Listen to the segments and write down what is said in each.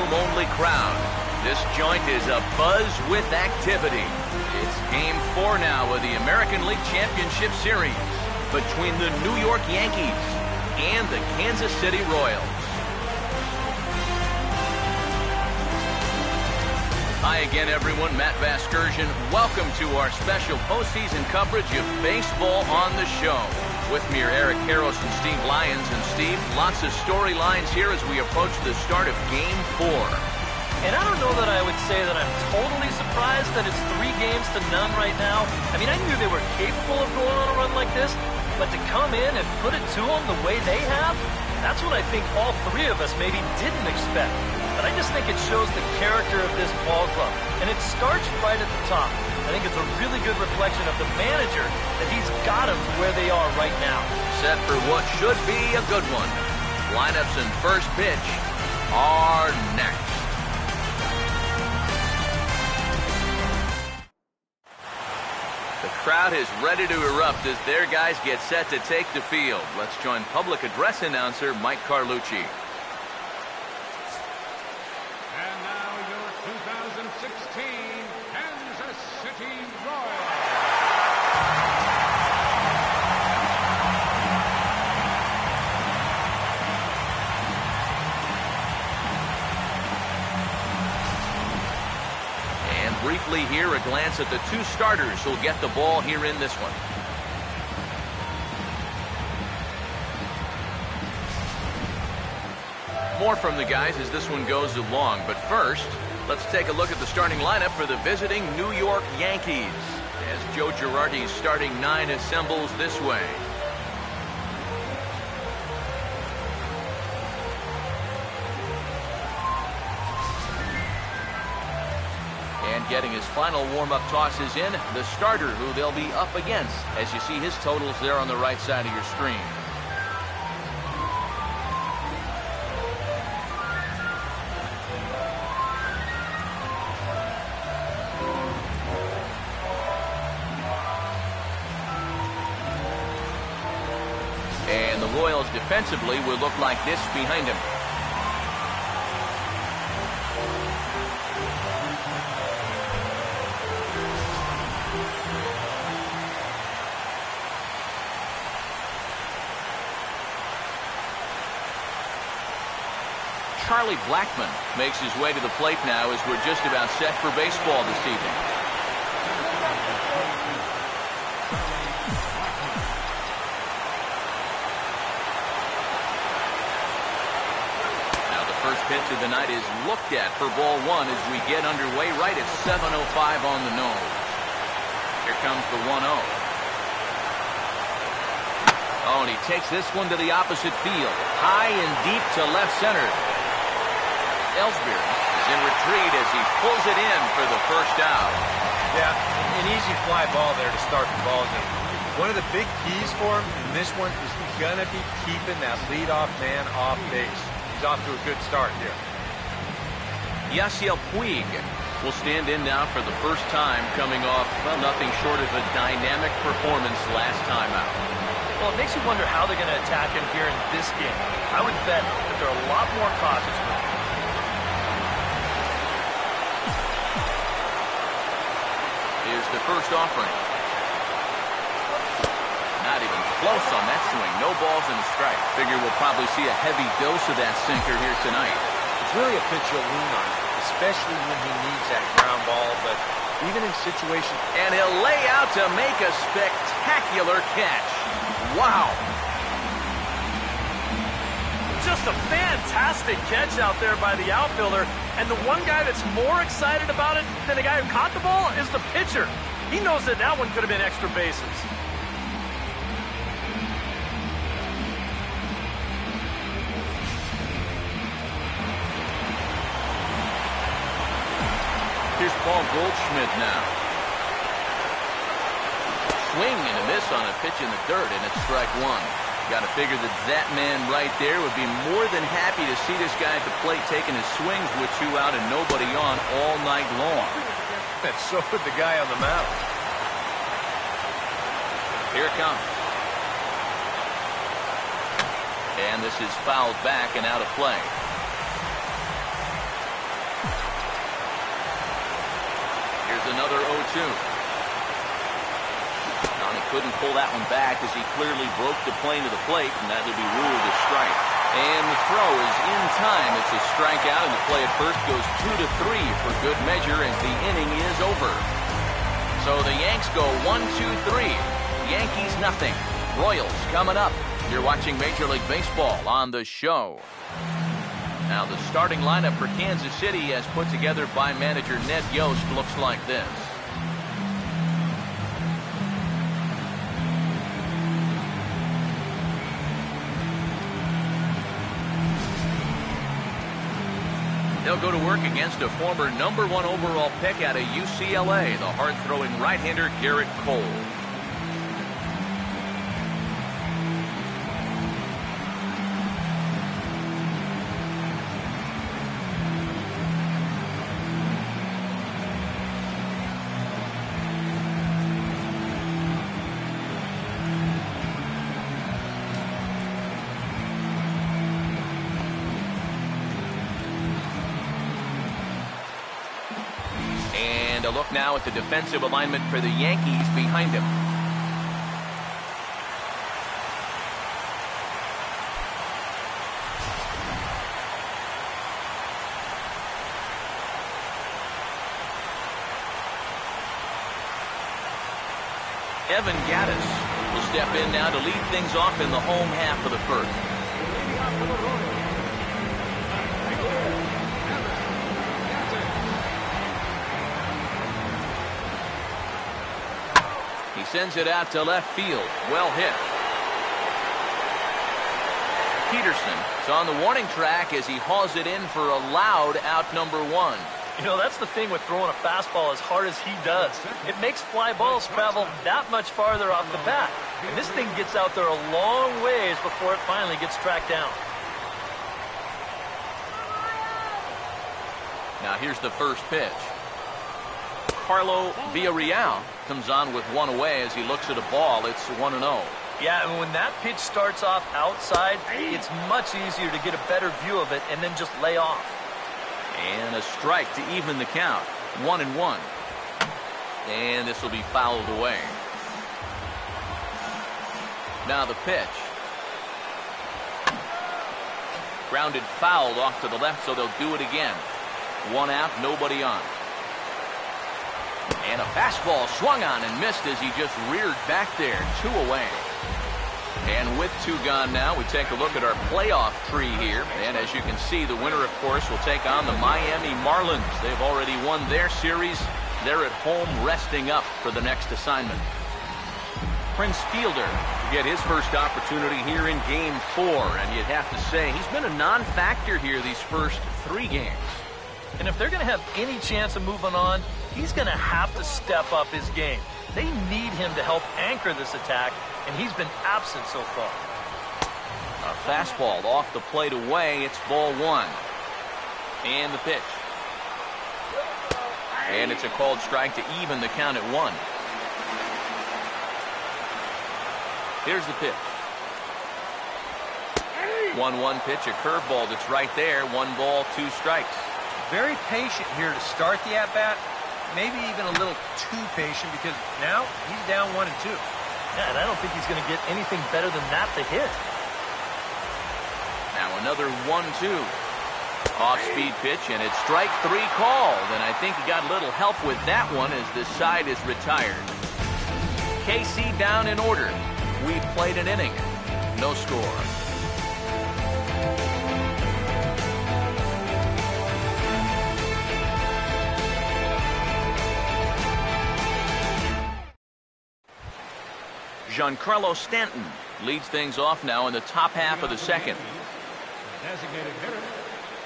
home-only crowd. This joint is abuzz with activity. It's Game 4 now of the American League Championship Series between the New York Yankees and the Kansas City Royals. Hi again, everyone. Matt Vasgersian. Welcome to our special postseason coverage of baseball on the show. With me are Eric Karros and Steve Lyons. And Steve, lots of storylines here as we approach the start of Game 4. And I don't know that I would say that I'm totally surprised that it's 3-0 right now. I mean, I knew they were capable of going on a run like this, but to come in and put it to them the way they have, that's what I think all three of us maybe didn't expect. But I just think it shows the character of this ball club. And it starts right at the top. I think it's a really good reflection of the manager that he's got them where they are right now. Set for what should be a good one. Lineups and first pitch are next. The crowd is ready to erupt as their guys get set to take the field. Let's join public address announcer Mike Carlucci. And now your 2016 Kansas City Royals. And briefly here, a glance at the two starters who'll get the ball here in this one. More from the guys as this one goes along. But first, let's take a look at the starting lineup for the visiting New York Yankees as Joe Girardi's starting 9 assembles this way. And getting his final warm-up tosses in, the starter who they'll be up against, as you see his totals there on the right side of your screen. And the Royals defensively will look like this behind him. Charlie Blackmon makes his way to the plate now as we're just about set for baseball this evening. Now the first pitch of the night is looked at for ball one as we get underway right at 7:05 on the nose. Here comes the 1-0. Oh, and he takes this one to the opposite field. High and deep to left center. Ellsbury is in retreat as he pulls it in for the first out. Yeah, an easy fly ball there to start the ball game. One of the big keys for him in this one is he's going to be keeping that leadoff man off base. He's off to a good start here. Yasiel Puig will stand in now for the first time, coming off, well, nothing short of a dynamic performance last time out. Well, it makes you wonder how they're going to attack him here in this game. I would bet that they're a lot more cautious with him. Here's the first offering. Not even close on that swing. No balls and a strike. Figure we'll probably see a heavy dose of that sinker here tonight. It's really a pitch you'll lean on, especially when he needs that ground ball, but even in situations... And he'll lay out to make a spectacular catch. Wow. Just a fantastic catch out there by the outfielder. And the one guy that's more excited about it than the guy who caught the ball is the pitcher. He knows that that one could have been extra bases. Here's Paul Goldschmidt now. Swing and a miss on a pitch in the dirt, and it's strike one. Got to figure that man right there would be more than happy to see this guy at the plate taking his swings with 2 out and nobody on all night long. And so would the guy on the mound. Here it comes. And this is fouled back and out of play. another 0-2. Now, he couldn't pull that one back as he clearly broke the plane to the plate, and that would be ruled a strike. And the throw is in time. It's a strikeout, and the play at first goes 2-3 for good measure as the inning is over. So the Yanks go 1-2-3. Yankees nothing. Royals coming up. You're watching Major League Baseball on the show. Now the starting lineup for Kansas City, as put together by manager Ned Yost, looks like this. They'll go to work against a former #1 overall pick out of UCLA, the hard-throwing right-hander Garrett Cole. And a look now at the defensive alignment for the Yankees behind him. Evan Gattis will step in now to lead things off in the home half of the first. He sends it out to left field. Well hit. Peterson is on the warning track as he hauls it in for a loud out #1. You know, that's the thing with throwing a fastball as hard as he does. It makes fly balls travel that much farther off the bat. And this thing gets out there a long ways before it finally gets tracked down. Now here's the first pitch. Carlo Villarreal comes on with one away as he looks at a ball. It's 1-0. Yeah, and when that pitch starts off outside, it's much easier to get a better view of it and then just lay off. And a strike to even the count. 1-1. And this will be fouled away. Now the pitch. Grounded fouled off to the left, so they'll do it again. One out, nobody on. And a fastball swung on and missed as he just reared back there. 2 away. And with 2 gone now, we take a look at our playoff tree here. And as you can see, the winner, of course, will take on the Miami Marlins. They've already won their series. They're at home resting up for the next assignment. Prince Fielder to get his first opportunity here in Game 4. And you'd have to say he's been a non-factor here these first 3 games. And if they're going to have any chance of moving on, he's going to have to step up his game. They need him to help anchor this attack, and he's been absent so far. A fastball off the plate away. It's ball 1. And the pitch. And it's a called strike to even the count at 1. Here's the pitch. 1-1 pitch, a curveball that's right there. 1 ball, 2 strikes. Very patient here to start the at-bat. Maybe even a little too patient because now he's down 1-2. Yeah, and I don't think he's going to get anything better than that to hit. Now another 1-2. Off-speed pitch, and it's strike 3 called. And I think he got a little help with that one as the side is retired. KC down in order. We played an inning. No score. Giancarlo Stanton leads things off now in the top half of the second. Designated hitter,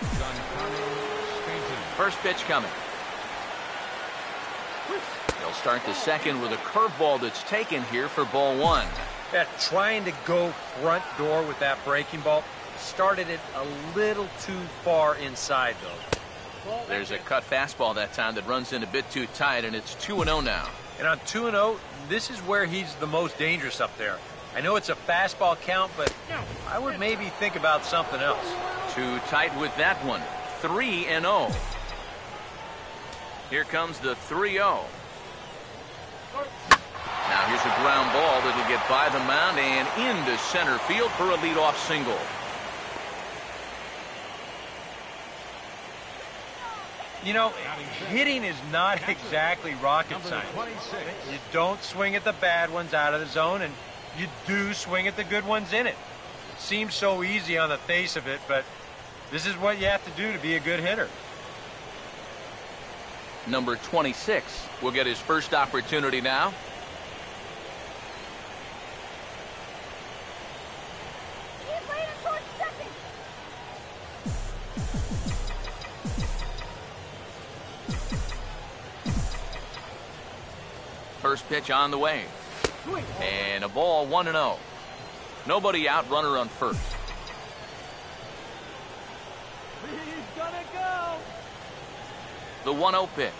Giancarlo Stanton. First pitch coming. They'll start the second with a curveball that's taken here for ball 1. Yeah, trying to go front door with that breaking ball. Started it a little too far inside, though. There's a cut fastball that time that runs in a bit too tight, and it's 2-0 now. And on 2-0, this is where he's the most dangerous up there. I know it's a fastball count, but I would maybe think about something else. Too tight with that one. 3-0. Here comes the 3-0. Now here's a ground ball that'll get by the mound and into center field for a leadoff single. You know, hitting is not exactly rocket science. You don't swing at the bad ones out of the zone, and you do swing at the good ones in it. It seems so easy on the face of it, but this is what you have to do to be a good hitter. Number 26 will get his first opportunity now. First pitch on the way. And a ball, 1-0. Nobody out, runner on first. He's gonna go. The 1-0 pitch.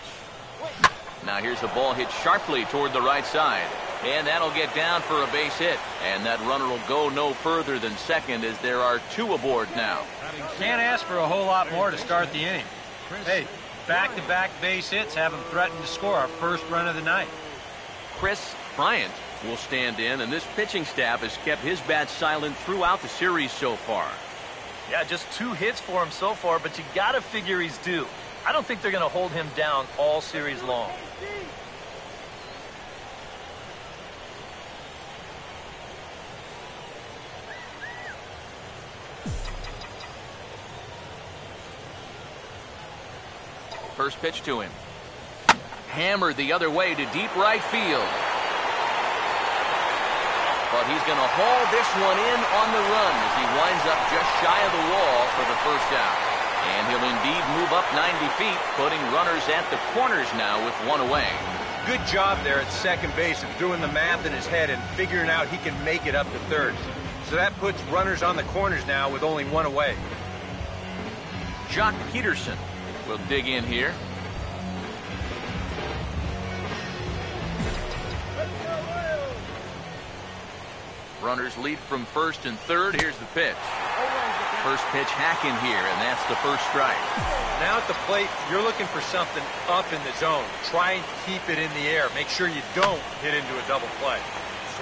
Now here's a ball hit sharply toward the right side. And that'll get down for a base hit. And that runner will go no further than second as there are two aboard now. Can't ask for a whole lot more to start the inning. Hey, back-to-back base hits have him threaten to score our first run of the night. Chris Bryant will stand in, and this pitching staff has kept his bat silent throughout the series so far. Yeah, just 2 hits for him so far, but you got to figure he's due. I don't think they're going to hold him down all series long. First pitch to him. Hammered the other way to deep right field. But he's going to haul this one in on the run as he winds up just shy of the wall for the first out. And he'll indeed move up 90 feet, putting runners at the corners now with 1 away. Good job there at second base of doing the math in his head and figuring out he can make it up to third. So that puts runners on the corners now with only 1 away. Jock Peterson will dig in here. Runners lead from first and third. Here's the pitch. First pitch hacking here, and that's the first strike. Now at the plate, you're looking for something up in the zone. Try and keep it in the air. Make sure you don't hit into a double play.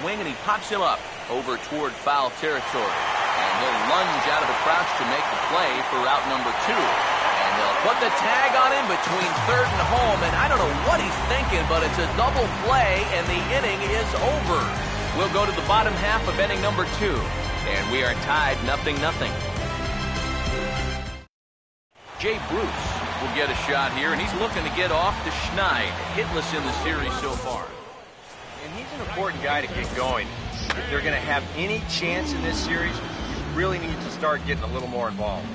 Swing, and he pops him up over toward foul territory. And he'll lunge out of the crouch to make the play for out number 2. And they'll put the tag on him between third and home. And I don't know what he's thinking, but it's a double play, and the inning is over. We'll go to the bottom half of inning number 2. And we are tied 0-0. Jay Bruce will get a shot here, and he's looking to get off the schneid. Hitless in the series so far. And he's an important guy to get going. If they're going to have any chance in this series, you really need to start getting a little more involved.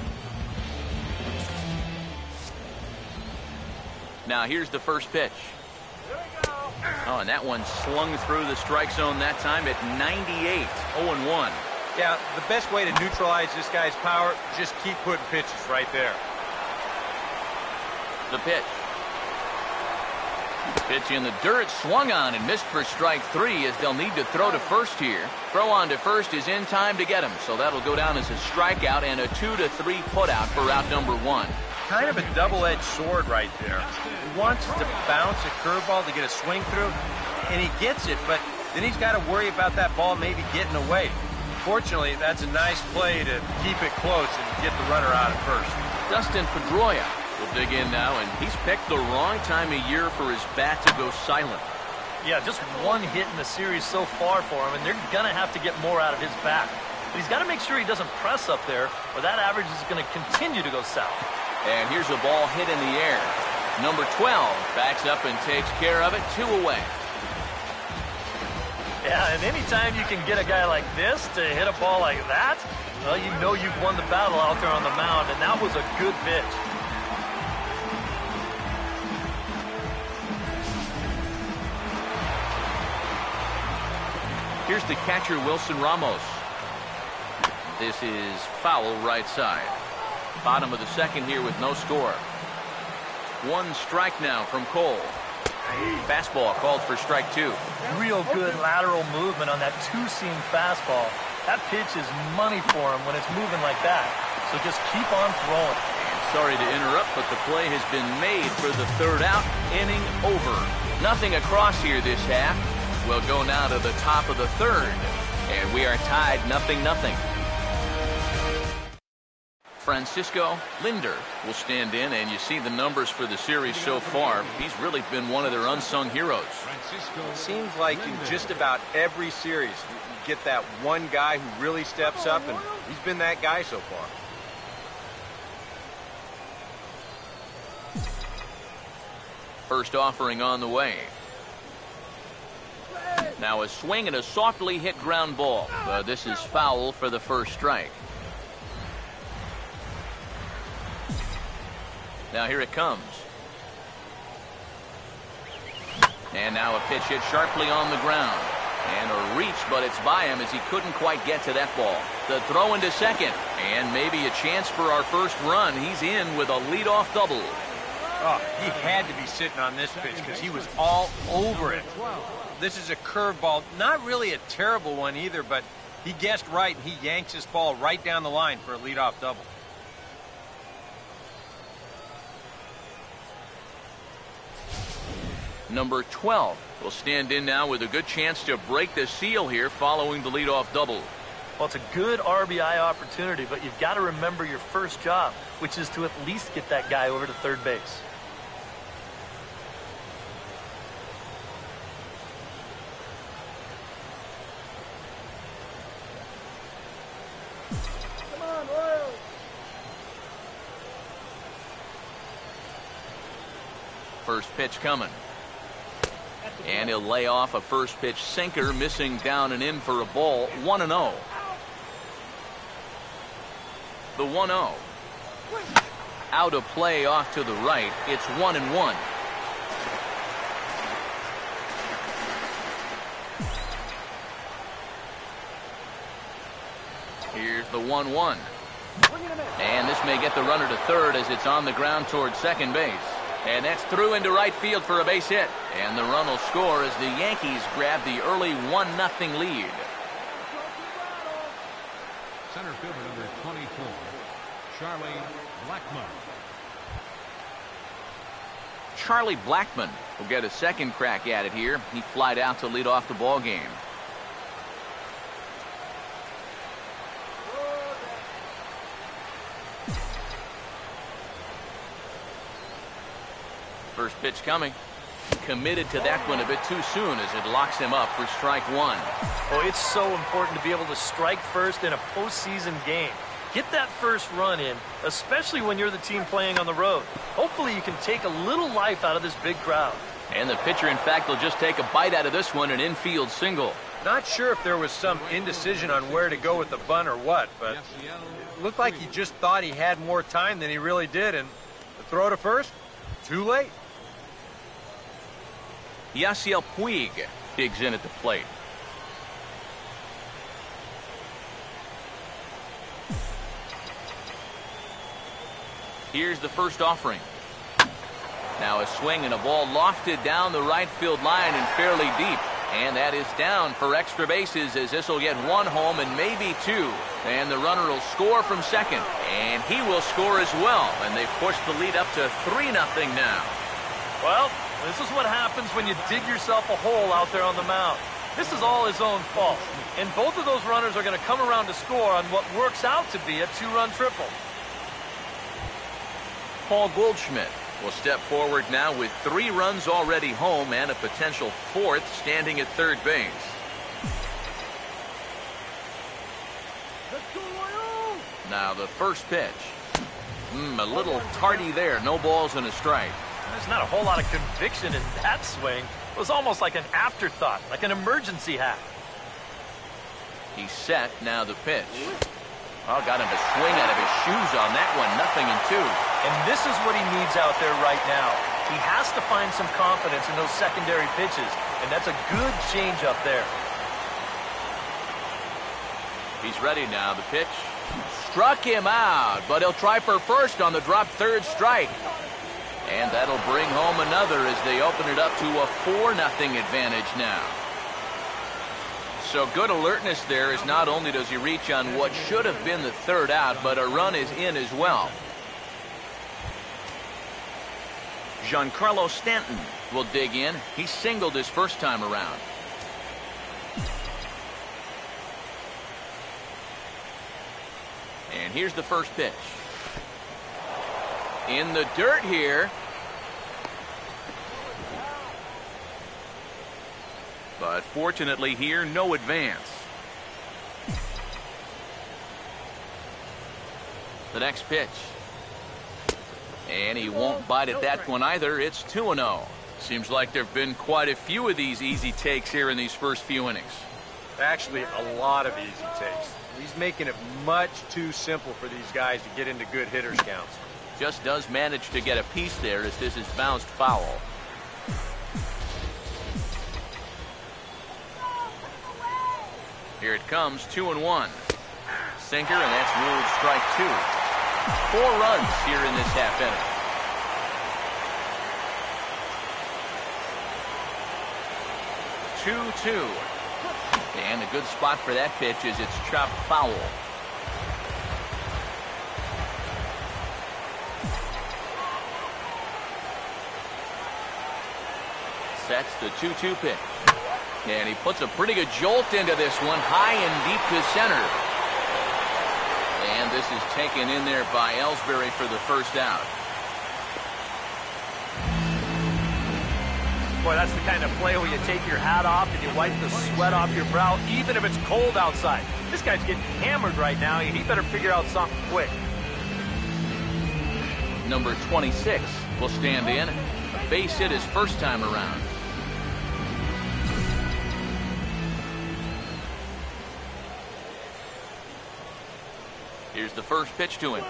Now here's the first pitch. Oh, and that one slung through the strike zone that time at 98, 0-1. Yeah, the best way to neutralize this guy's power, just keep putting pitches right there. The pitch. Pitch in the dirt, swung on and missed for strike 3 as they'll need to throw to first here. Throw on to first is in time to get him, so that'll go down as a strikeout and a 2-3 putout for out number 1. Kind of a double-edged sword right there. He wants to bounce a curveball to get a swing through, and he gets it, but then he's got to worry about that ball maybe getting away. Fortunately, that's a nice play to keep it close and get the runner out at first. Dustin Pedroia will dig in now, and he's picked the wrong time of year for his bat to go silent. Yeah, just 1 hit in the series so far for him, and they're going to have to get more out of his bat. But he's got to make sure he doesn't press up there, or that average is going to continue to go south. And here's a ball hit in the air. Number 12 backs up and takes care of it, 2 away. Yeah, and anytime you can get a guy like this to hit a ball like that, well, you know you've won the battle out there on the mound, and that was a good pitch. Here's the catcher, Wilson Ramos. This is foul right side. Bottom of the second here with no score. 1 strike now from Cole. Fastball called for strike 2. Real good lateral movement on that 2-seam fastball. That pitch is money for him when it's moving like that. So just keep on throwing. And Sorry to interrupt, but the play has been made for the third out. Inning over. Nothing across here this half. We'll go now to the top of the third. And we are tied 0-0. Francisco Linder will stand in, and you see the numbers for the series so far. He's really been one of their unsung heroes. It seems like in just about every series, you get that one guy who really steps up, and he's been that guy so far. First offering on the way. Now a swing and a softly hit ground ball. This is foul for the first strike. Now here it comes. And now a pitch hit sharply on the ground. And a reach, but it's by him as he couldn't quite get to that ball. The throw into second. And maybe a chance for our first run. He's in with a leadoff double. Oh, he had to be sitting on this pitch because he was all over it. This is a curveball. Not really a terrible one either, but he guessed right, and he yanks this ball right down the line for a leadoff double. Number 12 will stand in now with a good chance to break the seal here following the leadoff double. Well, it's a good RBI opportunity, but you've got to remember your first job, which is to at least get that guy over to third base. Come on, Royals. First pitch coming. And he'll lay off a first pitch sinker, missing down and in for a ball. 1-0. The 1-0. Out of play off to the right. It's 1-1. Here's the 1-1. And this may get the runner to third as it's on the ground towards second base. And that's through into right field for a base hit. And the run will score as the Yankees grab the early 1-0 lead. Center fielder number 24, Charlie Blackmon. Charlie Blackmon will get a second crack at it here. He flied out to lead off the ball game. First pitch coming. Committed to that one a bit too soon as it locks him up for strike one. Oh, it's so important to be able to strike first in a postseason game. Get that first run in, especially when you're the team playing on the road. Hopefully you can take a little life out of this big crowd. And the pitcher, in fact, will just take a bite out of this one, an infield single. Not sure if there was some indecision on where to go with the bunt or what, but it looked like he just thought he had more time than he really did, and the throw to first, too late. Yasiel Puig digs in at the plate. Here's the first offering. Now a swing and a ball lofted down the right field line and fairly deep. And that is down for extra bases as this will get one home and maybe two. And the runner will score from second. And he will score as well. And they've pushed the lead up to 3-0 now. Well, this is what happens when you dig yourself a hole out there on the mound. This is all his own fault. And both of those runners are going to come around to score on what works out to be a two-run triple. Paul Goldschmidt will step forward now with 3 runs already home and a potential 4th standing at third base. Let's go, Royals. Now the first pitch. A little tardy there. No balls and a strike. There's not a whole lot of conviction in that swing. It was almost like an afterthought, like an emergency hack. He's set. Now the pitch. Oh, got him a swing out of his shoes on that one. 0-2. And this is what he needs out there right now. He has to find some confidence in those secondary pitches, and that's a good change up there. He's ready now. The pitch struck him out, but he'll try for first on the drop third strike. And that'll bring home another as they open it up to a 4-0 advantage now. So good alertness there as not only does he reach on what should have been the third out, but a run is in as well. Giancarlo Stanton will dig in. He singled his first time around. And here's the first pitch. In the dirt here. But fortunately here, no advance. The next pitch. And he won't bite at that one either. It's 2-0. Seems like there have been quite a few of these easy takes here in these first few innings. Actually, a lot of easy takes. He's making it much too simple for these guys to get into good hitters counts. Just does manage to get a piece there as this is bounced foul. Here it comes, 2-1. Sinker, and that's ruled strike 2. 4 runs here in this half inning. Two. And a good spot for that pitch is it's chopped foul. Sets the 2-2 pitch. And he puts a pretty good jolt into this one, high and deep to center. And this is taken in there by Ellsbury for the first out. Boy, that's the kind of play where you take your hat off and you wipe the sweat off your brow, even if it's cold outside. This guy's getting hammered right now. He better figure out something quick. Number 26 will stand in. A base hit his first time around. Here's the first pitch to him.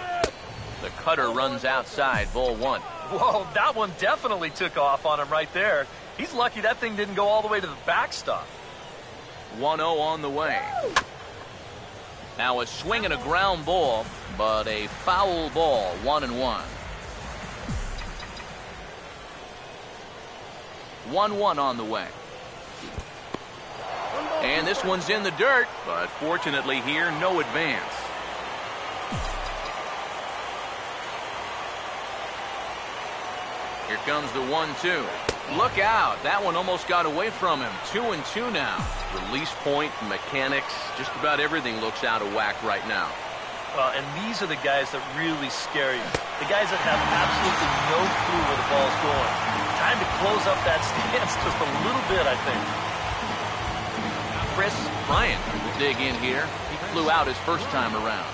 The cutter runs outside, ball 1. Whoa, that one definitely took off on him right there. He's lucky that thing didn't go all the way to the backstop. 1-0 on the way. Now a swing and a ground ball, but a foul ball, 1-1. 1-1 on the way. And this one's in the dirt, but fortunately here, no advance. Here comes the 1-2. Look out. That one almost got away from him. 2-2 now. Release point, mechanics, just about everything looks out of whack right now. Well, and these are the guys that really scare you. The guys that have absolutely no clue where the ball's going. Time to close up that stance just a little bit, I think. Chris Bryant will dig in here. He flew out his first time around.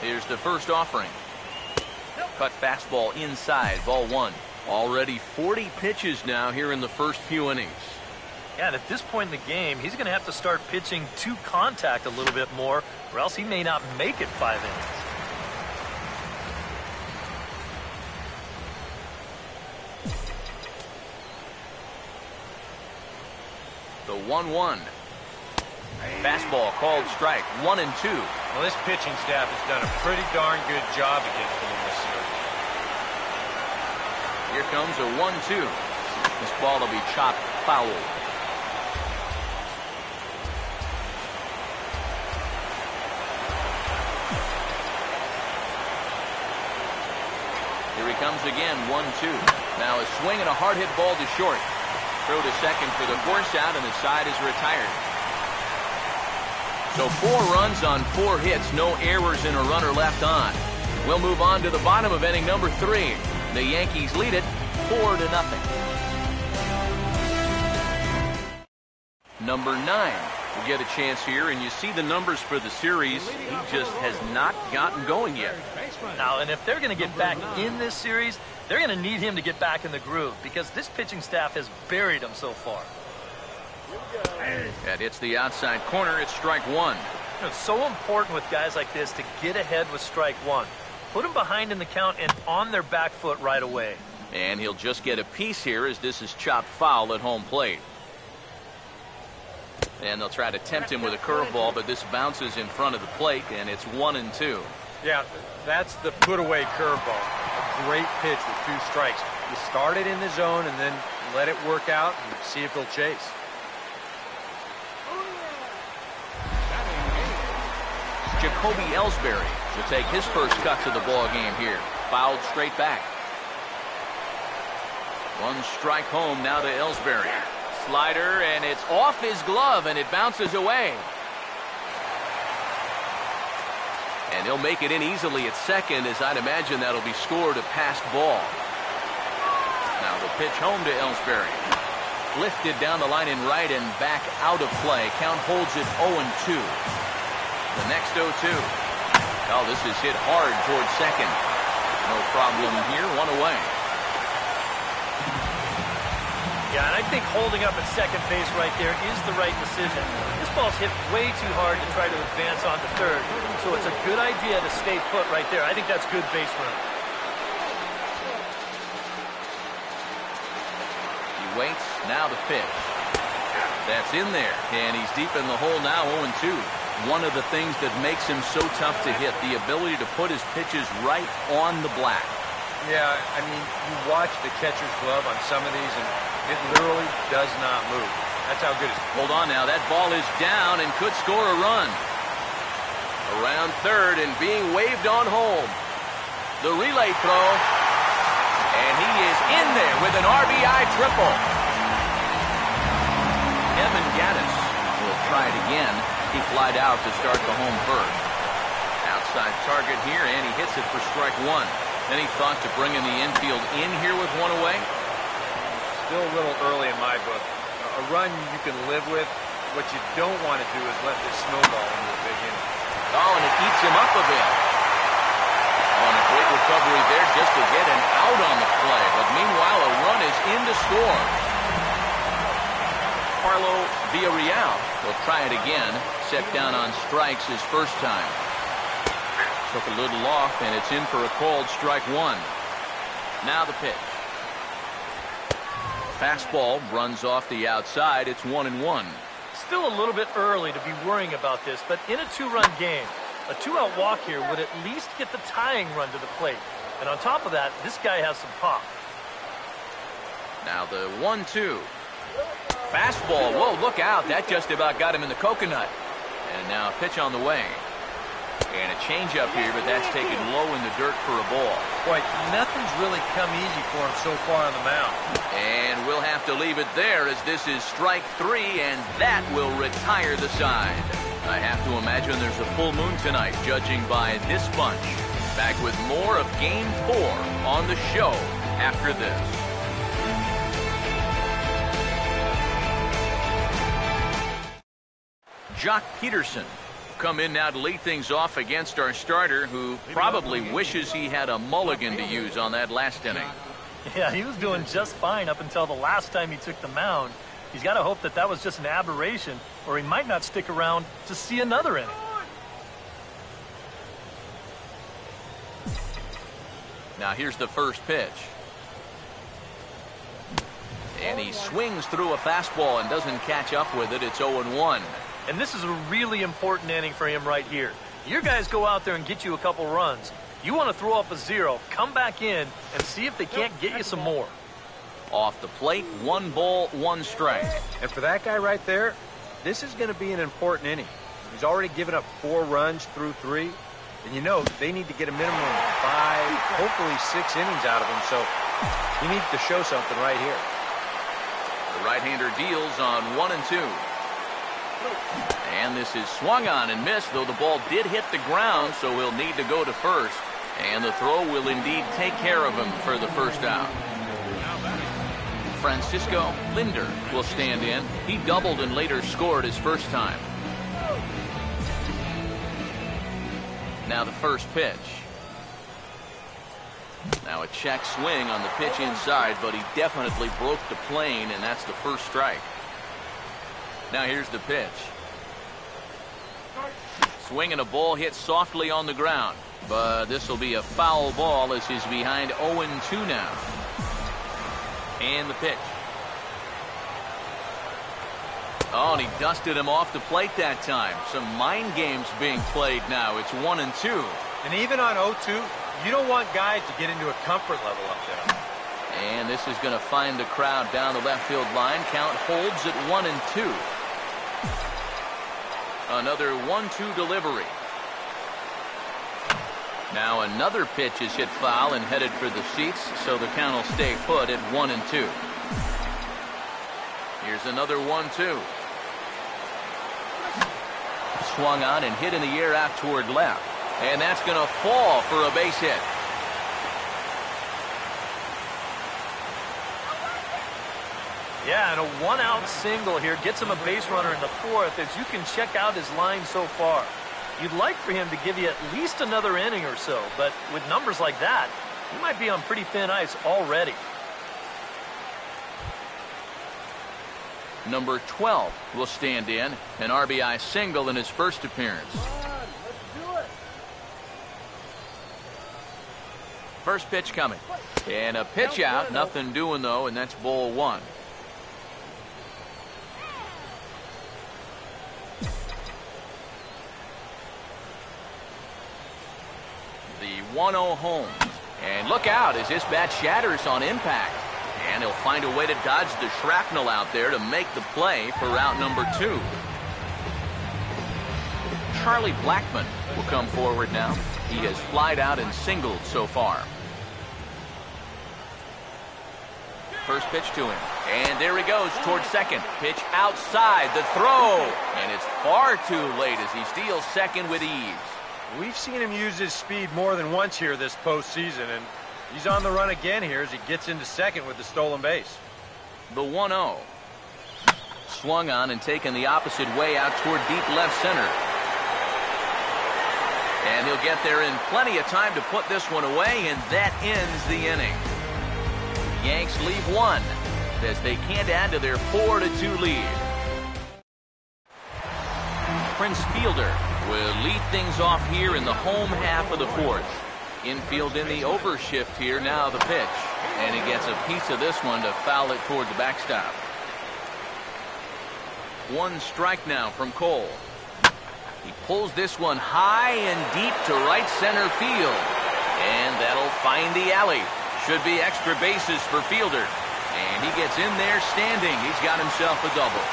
Here's the first offering. Cut fastball inside, ball 1. Already 40 pitches now here in the first few innings. Yeah, and at this point in the game, he's going to have to start pitching to contact a little bit more, or else he may not make it 5 innings. The 1-1. Fastball called strike, 1-2. Well, this pitching staff has done a pretty darn good job against him in this series. Here comes a 1-2. This ball will be chopped foul. Here he comes again, 1-2. Now a swing and a hard hit ball to short. Throw to second for the force out, and the side is retired. So 4 runs on 4 hits, no errors and a runner left on. We'll move on to the bottom of inning number 3. The Yankees lead it 4-0. Number 9 will get a chance here, and you see the numbers for the series. He just has not gotten going yet. Now, and if they're going to get back in this series, they're going to need him to get back in the groove because this pitching staff has buried him so far. That hits the outside corner. It's strike 1. It's so important with guys like this to get ahead with strike 1. Put them behind in the count and on their back foot right away. And he'll just get a piece here as this is chopped foul at home plate. And they'll try to tempt him with a curveball, but this bounces in front of the plate, and it's 1-2. Yeah, that's the put-away curveball. A great pitch with 2 strikes. You start it in the zone and then let it work out and see if he'll chase. Jacoby Ellsbury will take his first cut to the ball game here. Fouled straight back. One strike home now to Ellsbury. Slider, and it's off his glove, and it bounces away. And he'll make it in easily at second, as I'd imagine that'll be scored a passed ball. Now the pitch home to Ellsbury. Lifted down the line in right and back out of play. Count holds it 0-2. The next 0-2. Oh, this is hit hard towards second. No problem here, one away. Yeah, and I think holding up at second base right there is the right decision. This ball's hit way too hard to try to advance onto third, so it's a good idea to stay put right there. I think that's good base running. He waits, now the pitch. That's in there, and he's deep in the hole now, 0-2. One of the things that makes him so tough to hit, the ability to put his pitches right on the black. Yeah, I mean, you watch the catcher's glove on some of these, and it literally does not move. That's how good it is. Hold on now, that ball is down and could score a run. Around third and being waved on home. The relay throw, and he is in there with an RBI triple. Evan Gattis will try it again. He flied out to start the home first. Outside target here, and he hits it for strike one. Any thought to bringing the infield in here with one away? Still a little early in my book. A run you can live with. What you don't want to do is let this snowball into a big inning. Oh, and it eats him up a bit. Oh, and a great recovery there just to get an out on the play. But meanwhile, a run is in to score. Carlo Villarreal will try it again. Set down on strikes his first time. Took a little off, and it's in for a called strike one. Now the pitch. Fastball runs off the outside. It's 1-1. Still a little bit early to be worrying about this, but in a two-run game, a two-out walk here would at least get the tying run to the plate. And on top of that, this guy has some pop. Now the 1-2. Fastball. Whoa, look out. That just about got him in the coconut. And now a pitch on the way. And a changeup here, but that's taken low in the dirt for a ball. Boy, nothing's really come easy for him so far on the mound. And we'll have to leave it there, as this is strike three, and that will retire the side. I have to imagine there's a full moon tonight, judging by this bunch. Back with more of Game 4 on the show after this. Jock Peterson come in now to lead things off against our starter, who probably wishes he had a mulligan to use on that last inning. Yeah, he was doing just fine up until the last time he took the mound. He's got to hope that that was just an aberration, or he might not stick around to see another inning. Now here's the first pitch. And he swings through a fastball and doesn't catch up with it. It's 0-1. And this is a really important inning for him right here. Your guys go out there and get you a couple runs. You want to throw up a zero, come back in, and see if they can't get you some more. Off the plate, 1 ball, 1 strike. And for that guy right there, this is going to be an important inning. He's already given up 4 runs through 3. And you know, they need to get a minimum of 5, hopefully 6 innings out of him. So he needs to show something right here. The right-hander deals on 1 and 2. And this is swung on and missed, though the ball did hit the ground, so he'll need to go to first. And the throw will indeed take care of him for the first out. Francisco Linder will stand in. He doubled and later scored his first time. Now the first pitch. Now a check swing on the pitch inside, but he definitely broke the plane, and that's the first strike. Now here's the pitch. Swing and a ball hit softly on the ground, but this will be a foul ball as he's behind 0-2 now. And the pitch. Oh, and he dusted him off the plate that time. Some mind games being played now. It's 1-2. And even on 0-2, you don't want guys to get into a comfort level up there. And this is going to find the crowd down the left field line. Count holds at 1-2. Another 1-2 delivery. Now another pitch is hit foul and headed for the seats, so the count will stay put at 1-2. Here's another 1-2. Swung on and hit in the air out toward left. And that's going to fall for a base hit. Yeah, and a one-out single here gets him a base runner in the fourth, as you can check out his line so far. You'd like for him to give you at least another inning or so, but with numbers like that, he might be on pretty thin ice already. Number 12 will stand in, an RBI single in his first appearance. First pitch coming. And a pitch out, nothing doing though, and that's ball one. The 1-0 home. And look out as this bat shatters on impact. And he'll find a way to dodge the shrapnel out there to make the play for out number 2. Charlie Blackmon will come forward now. He has flied out and singled so far. First pitch to him. And there he goes towards second. Pitch outside the throw. And it's far too late as he steals second with ease. We've seen him use his speed more than once here this postseason, and he's on the run again here as he gets into second with the stolen base. The 1-0. Swung on and taken the opposite way out toward deep left center. And he'll get there in plenty of time to put this one away, and that ends the inning. Yanks leave one as they can't add to their 4-2 lead. Prince Fielder will lead things off here in the home half of the fourth. Infield in the overshift here. Now the pitch. And he gets a piece of this one to foul it toward the backstop. One strike now from Cole. He pulls this one high and deep to right center field. And that'll find the alley. Should be extra bases for Fielder. And he gets in there standing. He's got himself a double.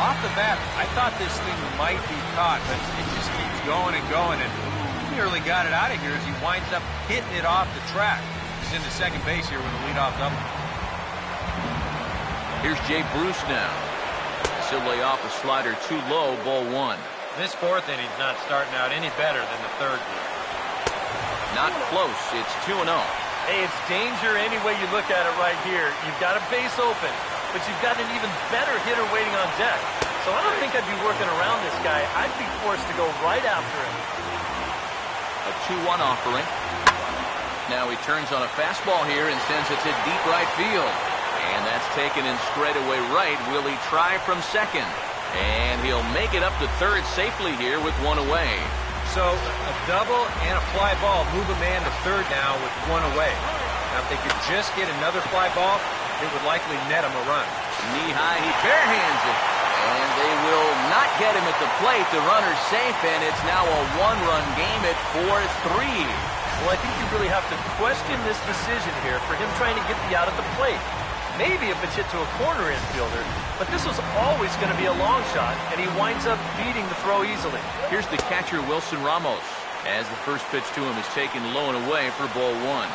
Off the bat, I thought this thing might be caught, but it just keeps going and going, and he nearly got it out of here as he winds up hitting it off the track. He's into second base here with a leadoff double. Here's Jay Bruce now. He'll lay off a slider too low, ball one. This fourth inning's not starting out any better than the third one. Not close. It's 2-0. Hey, it's danger any way you look at it right here. You've got a base open, but you've got an even better hitter waiting on deck. So I don't think I'd be working around this guy. I'd be forced to go right after him. A 2-1 offering. Now he turns on a fastball here and sends it to deep right field. And that's taken in straightaway right. Will he try from second? And he'll make it up to third safely here with one away. So a double and a fly ball move a man to third now with one away. Now if they could just get another fly ball, it would likely net him a run. Knee high, he barehands it. And they will not get him at the plate. The runner's safe, and it's now a one-run game at 4-3. Well, I think you really have to question this decision here for him trying to get the out at the plate. Maybe if it's hit to a corner infielder, but this was always going to be a long shot, and he winds up beating the throw easily. Here's the catcher, Wilson Ramos, as the first pitch to him is taken low and away for ball one.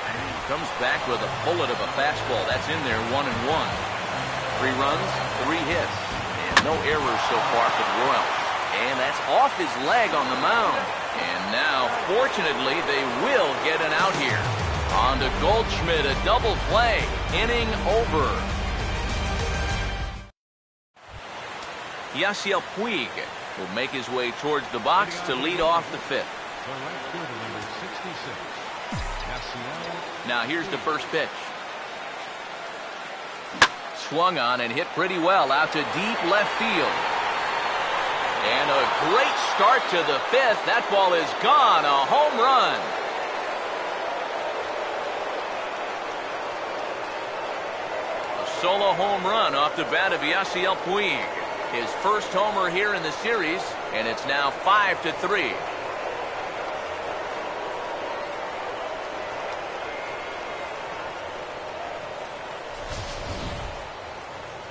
And he comes back with a bullet of a fastball. That's in there, 1-1. 3 runs, 3 hits, and no errors so far for the Royals. And that's off his leg on the mound. And now, fortunately, they will get an out here. On to Goldschmidt, a double play. Inning over. Yasiel Puig will make his way towards the box to lead off the fifth. Now here's the first pitch. Swung on and hit pretty well out to deep left field. And a great start to the fifth. That ball is gone. A home run. Solo home run off the bat of Yasiel Puig. His first homer here in the series, and it's now 5-3.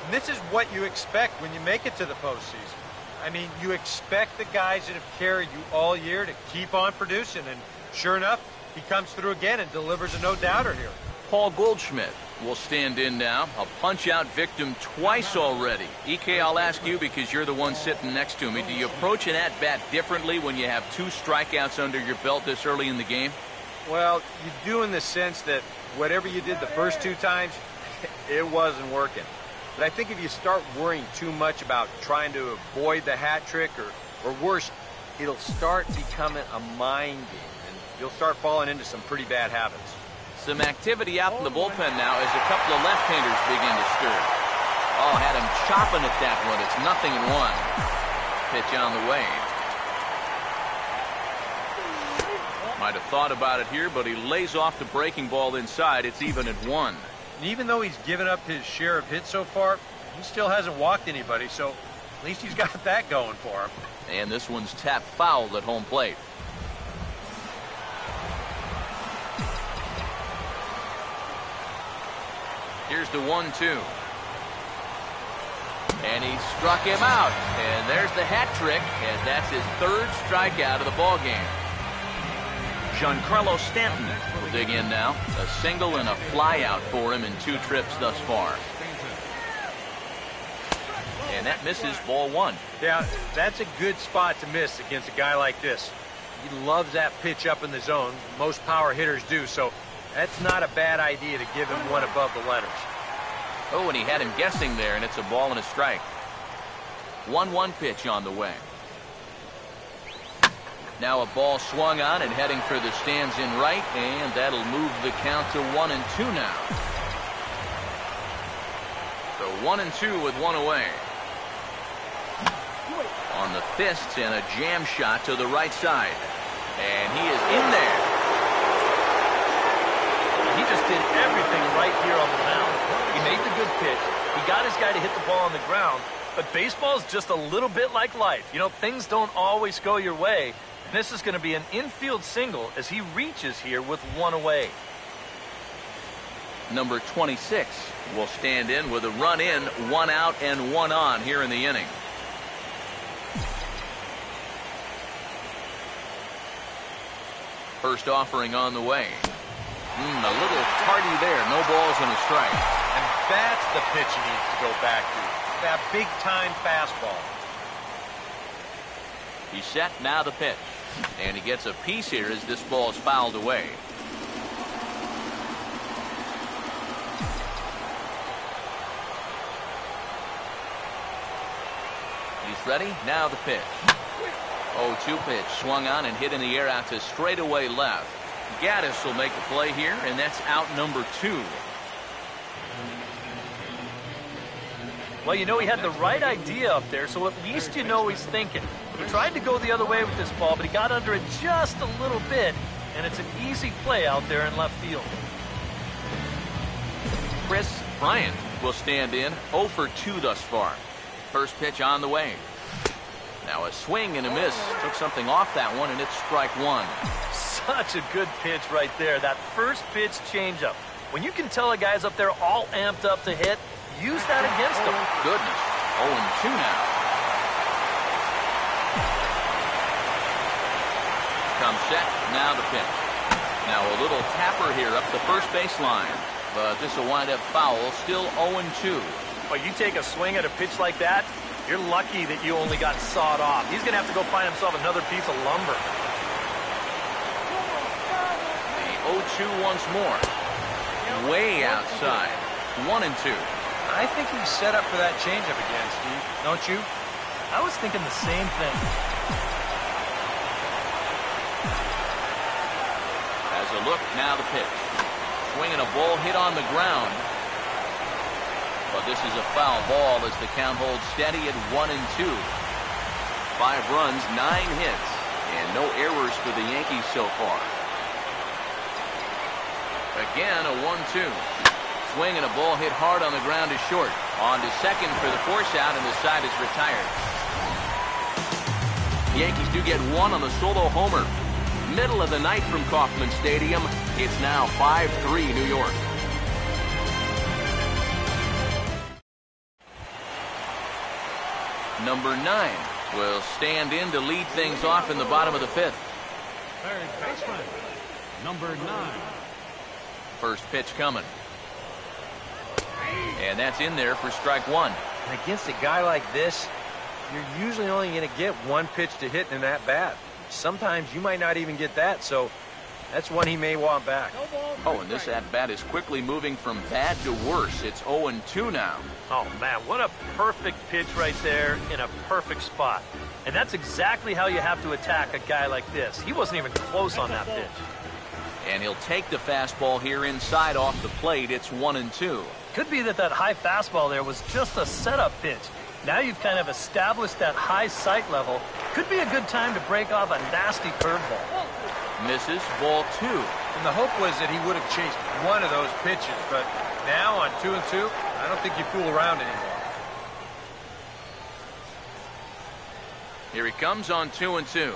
And this is what you expect when you make it to the postseason. I mean, you expect the guys that have carried you all year to keep on producing, and sure enough, he comes through again and delivers a no-doubter here. Paul Goldschmidt will stand in now. A punch-out victim twice already. EK, I'll ask you because you're the one sitting next to me. Do you approach an at-bat differently when you have 2 strikeouts under your belt this early in the game? Well, you do in the sense that whatever you did the first 2 times, it wasn't working. But I think if you start worrying too much about trying to avoid the hat trick, or worse, it'll start becoming a mind game, and you'll start falling into some pretty bad habits. Some activity out in the bullpen now as a couple of left-handers begin to stir. Oh, had him chopping at that one. It's 0-1. Pitch on the way. Might have thought about it here, but he lays off the breaking ball inside. It's even at 1. And even though he's given up his share of hits so far, he still hasn't walked anybody, so at least he's got that going for him. And this one's tapped foul at home plate. Here's the 1-2. And he struck him out. And there's the hat trick, and that's his 3rd strikeout of the ball game. Giancarlo Stanton will dig in now. A single and a fly out for him in 2 trips thus far. And that misses, ball 1. Yeah, that's a good spot to miss against a guy like this. He loves that pitch up in the zone. Most power hitters do, so that's not a bad idea to give him one above the letters. Oh, and he had him guessing there, and it's a ball and a strike. 1-1 pitch on the way. Now a ball swung on and heading for the stands in right, and that'll move the count to 1-2 now. So 1-2 with 1 away. On the fists and a jam shot to the right side. And he is in there. He just did everything right here on the mound. He made the good pitch. He got his guy to hit the ball on the ground. But baseball's just a little bit like life. You know, things don't always go your way. This is going to be an infield single as he reaches here with 1 away. Number 26 will stand in with a run in, 1 out, and 1 on here in the inning. First offering on the way. A little tardy there. No balls and a strike. And that's the pitch he needs to go back to. That big-time fastball. He's set, now the pitch. And he gets a piece here as this ball is fouled away. He's ready, now the pitch. 0-2 pitch, swung on and hit in the air out to straightaway left. Gaddis will make the play here, and that's out number 2. Well, you know, he had the right idea up there, so at least you know he's thinking. He tried to go the other way with this ball, but he got under it just a little bit, and it's an easy play out there in left field. Chris Bryant will stand in, 0 for 2 thus far. First pitch on the way. Now a swing and a miss. Took something off that one, and it's strike 1. Such a good pitch right there. That first pitch changeup. When you can tell a guy's up there all amped up to hit, use that against him. Goodness. 0-2 now. Comes set. Now the pitch. Now a little tapper here up the first baseline. But this will wind up foul. Still 0-2. Well, you take a swing at a pitch like that, you're lucky that you only got sawed off. He's going to have to go find himself another piece of lumber. The 0-2 once more. Way outside. 1-2. I think he's set up for that changeup again, Steve. Don't you? I was thinking the same thing. As a look, now the pitch. Swinging a ball hit on the ground. But this is a foul ball as the count holds steady at 1-2. 5 runs, 9 hits, and no errors for the Yankees so far. Again, a 1-2. Swing and a ball hit hard on the ground is short. On to second for the force out, and the side is retired. The Yankees do get 1 on the solo homer. Middle of the night from Kauffman Stadium. It's now 5-3 New York. Number 9 will stand in to lead things off in the bottom of the 5th. Third baseman, number 9. First pitch coming. And that's in there for strike 1. And against a guy like this, you're usually only going to get one pitch to hit in that bat. Sometimes you might not even get that, so that's one he may want back. Oh, and this at-bat is quickly moving from bad to worse. It's 0-2 now. Oh, man, what a perfect pitch right there in a perfect spot. And that's exactly how you have to attack a guy like this. He wasn't even close on that pitch. And he'll take the fastball here inside off the plate. It's 1-2. Could be that high fastball there was just a setup pitch. Now you've kind of established that high sight level. Could be a good time to break off a nasty curveball. Misses, ball 2. And the hope was that he would have chased one of those pitches, but now on 2-2, I don't think you fool around anymore. Here he comes on 2-2.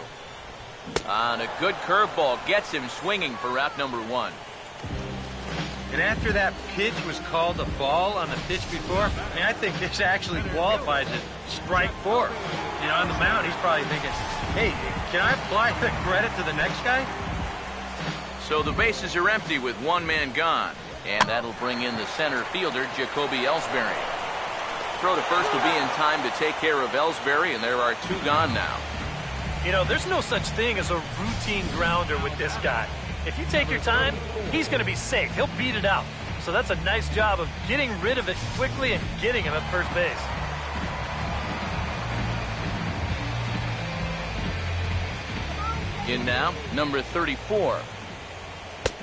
On a good curveball, gets him swinging for out number 1. And after that pitch was called a ball on the pitch before, I think this actually qualifies as strike 4. You know, on the mound, he's probably thinking, hey, can I apply the credit to the next guy? So the bases are empty with one man gone. And that'll bring in the center fielder, Jacoby Ellsbury. Throw to first will be in time to take care of Ellsbury, and there are 2 gone now. You know, there's no such thing as a routine grounder with this guy. If you take your time, he's going to be safe. He'll beat it out. So that's a nice job of getting rid of it quickly and getting him at first base. In now, number 34.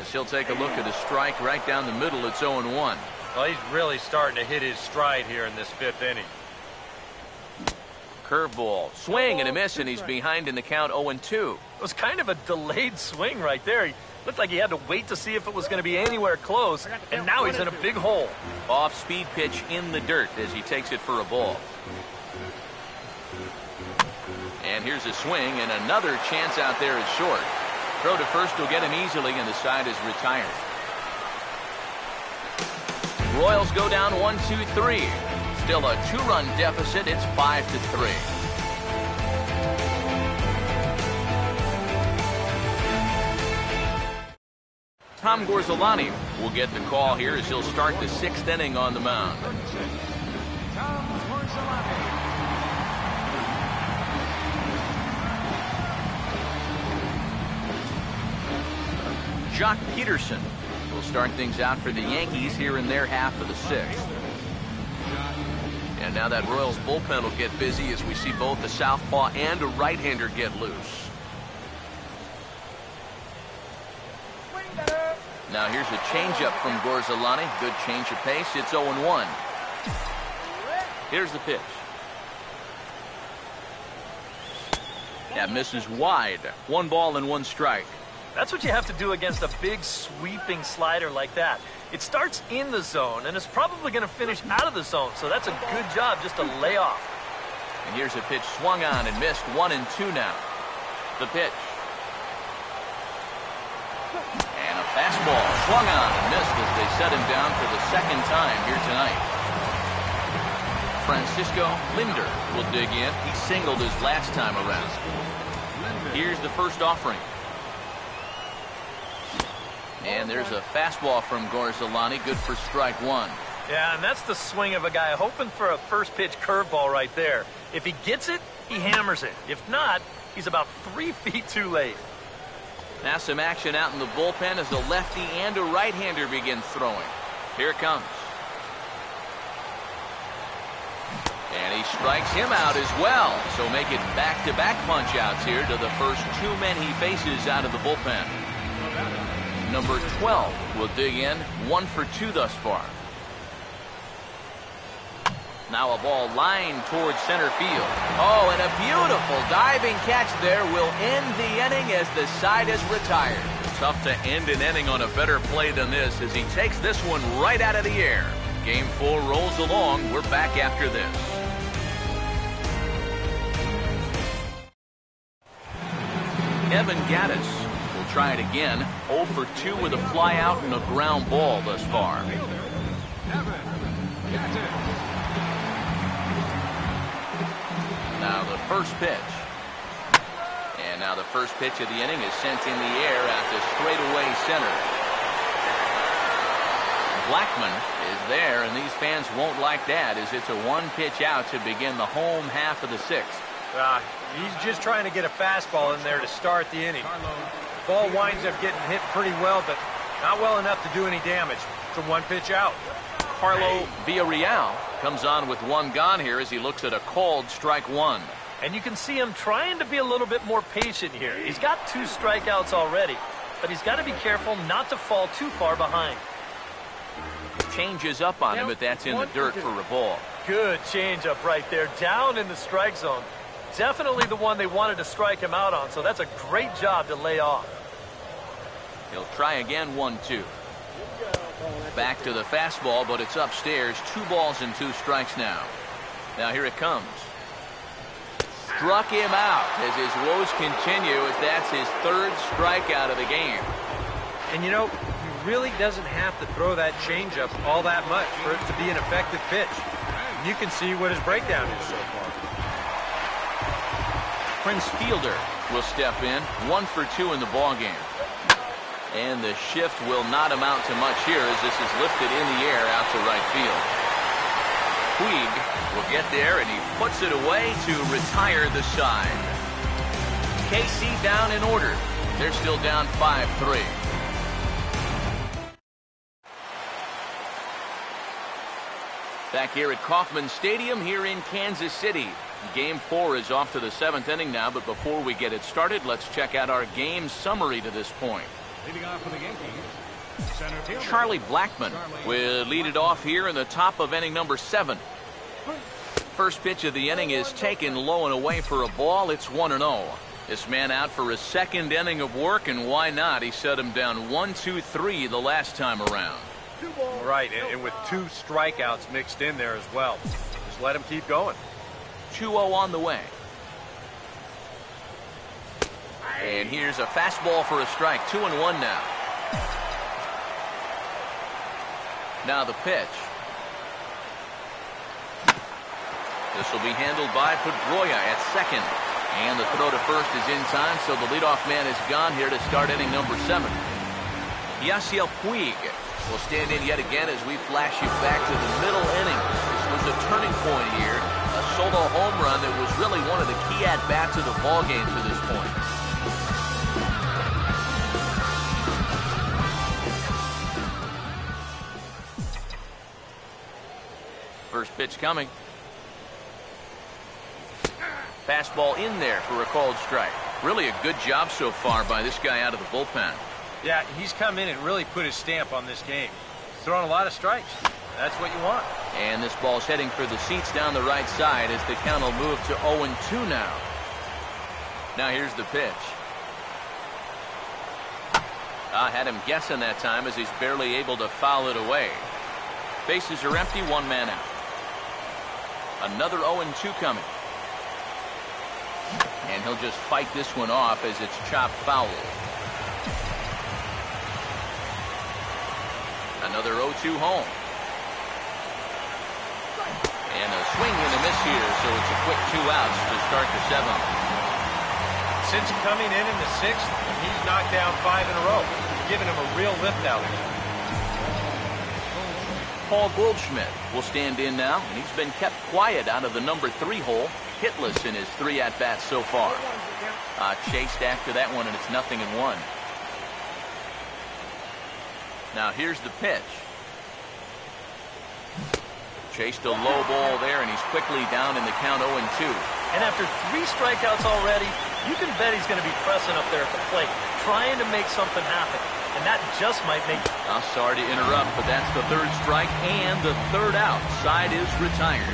As he'll take a look at a strike right down the middle. It's 0-1. Well, he's really starting to hit his stride here in this 5th inning. Curveball, swing and a miss, and he's behind in the count 0-2. It was kind of a delayed swing right there. He looked like he had to wait to see if it was going to be anywhere close, and now he's in a big hole. Off-speed pitch in the dirt as he takes it for a ball. And here's a swing, and another chance out there is short. Throw to first will get him easily, and the side is retired. Royals go down 1-2-3. Still a 2-run deficit. It's 5-3. Tom Gorzolani will get the call here as he'll start the 6th inning on the mound. Jock Peterson will start things out for the Yankees here in their half of the 6th. And now that Royals bullpen will get busy as we see both a southpaw and a right-hander get loose. Now here's a changeup from Gorzolani. Good change of pace. It's 0-1. Here's the pitch. That misses wide. 1 ball and 1 strike. That's what you have to do against a big sweeping slider like that. It starts in the zone, and it's probably going to finish out of the zone, so that's a good job just to lay off. And here's a pitch swung on and missed. 1-2 now. The pitch. And a fastball swung on and missed as they set him down for the 2nd time here tonight. Francisco Linder will dig in. He singled his last time around. Here's the first offering. And there's a fastball from Gorzolani, good for strike 1. Yeah, and that's the swing of a guy hoping for a first pitch curveball right there. If he gets it, he hammers it. If not, he's about 3 feet too late. Now some action out in the bullpen as a lefty and a right-hander begin throwing. Here it comes. And he strikes him out as well. So make it back-to-back punch-outs here to the first 2 men he faces out of the bullpen. Number 12 will dig in. 1 for 2 thus far. Now a ball lined towards center field. Oh, and a beautiful diving catch there will end the inning as the side is retired. Tough to end an inning on a better play than this as he takes this one right out of the air. Game 4 rolls along. We're back after this. Evan Gattis will try it again. 0 for 2 with a fly out and a ground ball thus far. Now the the first pitch. And now the first pitch of the inning is sent in the air out to straightaway center. Blackman is there, and these fans won't like that, as it's a one-pitch out to begin the home half of the sixth. He's just trying to get a fastball in there to start the inning. The ball winds up getting hit pretty well, but not well enough to do any damage. It's a one-pitch out. Carlo Villarreal comes on with one gone here as he looks at a called strike one. And you can see him trying to be a little bit more patient here. He's got 2 strikeouts already, but he's got to be careful not to fall too far behind. Changes up on him, but that's in the dirt for a ball. Good changeup right there, down in the strike zone. Definitely the one they wanted to strike him out on, so that's a great job to lay off. He'll try again, 1-2. Back to the fastball, but it's upstairs. 2 balls and 2 strikes now. Now here it comes. Struck him out as his woes continue, as that's his 3rd strikeout of the game. And you know, he really doesn't have to throw that changeup all that much for it to be an effective pitch. You can see what his breakdown is so far. Prince Fielder will step in, 1 for 2 in the ballgame. And the shift will not amount to much here as this is lifted in the air out to right field. Puig will get there, and he puts it away to retire the side. KC down in order. They're still down 5-3. Back here at Kauffman Stadium here in Kansas City. Game 4 is off to the 7th inning now, but before we get it started, let's check out our game summary to this point. Leading off for the Yankees, center fielder Charlie Blackmon will lead it off here in the top of inning number 7. First pitch of the inning is taken low and away for a ball. It's 1-0. This man out for his 2nd inning of work, and why not? He set him down 1-2-3 the last time around. Right, and with 2 strikeouts mixed in there as well. Just let him keep going. 2-0 on the way. And here's a fastball for a strike. 2-1 now. Now the pitch. This will be handled by Pedroia at second. And the throw to first is in time, so the leadoff man is gone here to start inning number 7. Yasiel Puig will stand in yet again as we flash you back to the middle inning. This was a turning point here. A solo home run that was really one of the key at-bats of the ballgame to this point. First pitch coming. Fastball in there for a called strike. Really a good job so far by this guy out of the bullpen. Yeah, he's come in and really put his stamp on this game. He's throwing a lot of strikes. That's what you want. And this ball's heading for the seats down the right side as the count will move to 0-2 now. Now here's the pitch. I had him guessing that time as he's barely able to foul it away. Bases are empty, 1 man out. Another 0-2 coming. And he'll just fight this one off as it's chopped foul. Another 0-2 home. And a swing and a miss here, so it's a quick 2 outs to start the 7th. Since coming in the 6th, he's knocked down 5 in a row, giving him a real lift out here. Paul Goldschmidt will stand in now, and he's been kept quiet out of the number 3 hole, hitless in his 3 at-bats so far. Chased after that one, and it's 0-1. Now here's the pitch. Chased a low ball there, and he's quickly down in the count 0-2. And after 3 strikeouts already, you can bet he's going to be pressing up there at the plate, trying to make something happen. And that just might make... Sorry to interrupt, but that's the 3rd strike and the 3rd out. Side is retired.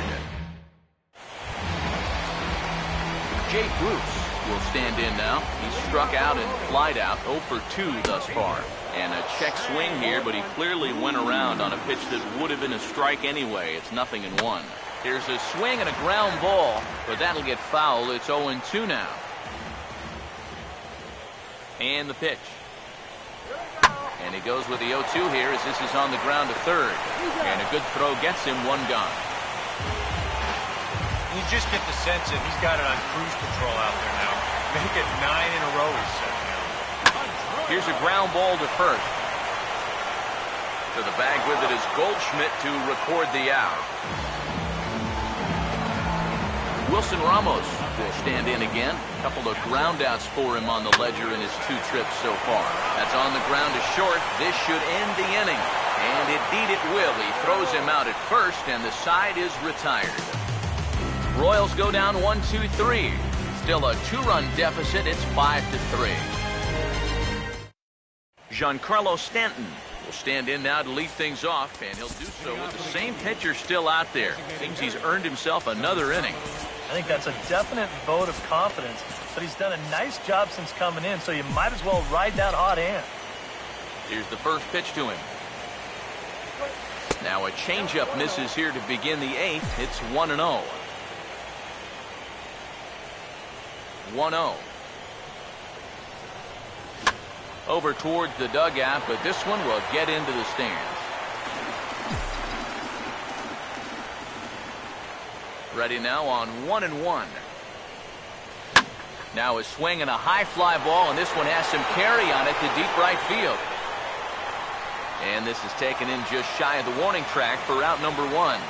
Jay Bruce will stand in now. He's struck out and flied out, 0 for 2 thus far. And a check swing here, but he clearly went around on a pitch that would have been a strike anyway. It's 0-1. Here's a swing and a ground ball, but that'll get fouled. It's 0-2 now. And the pitch. And he goes with the 0-2 here as this is on the ground to 3rd. And a good throw gets him 1 gone. You just get the sense that he's got it on cruise control out there now. Make it 9 in a row, he's set now. Here's a ground ball to first. To the bag with it is Goldschmidt to record the out. Wilson Ramos will stand in again. A couple of groundouts for him on the ledger in his 2 trips so far. That's on the ground to short. This should end the inning. And indeed it will. He throws him out at first, and the side is retired. Royals go down 1-2-3. Still a 2-run deficit. It's 5-3. Giancarlo Stanton will stand in now to lead things off, and he'll do so with the same pitcher still out there. Seems he's earned himself another inning. I think that's a definite vote of confidence, but he's done a nice job since coming in, so you might as well ride that hot hand. Here's the first pitch to him. Now a changeup misses here to begin the 8th. It's 1-0. 1-0. Over towards the dugout, but this one will get into the stands. Ready now on 1-1. Now a swing and a high fly ball, and this one has some carry on it to deep right field. And this is taken in just shy of the warning track for out number 1.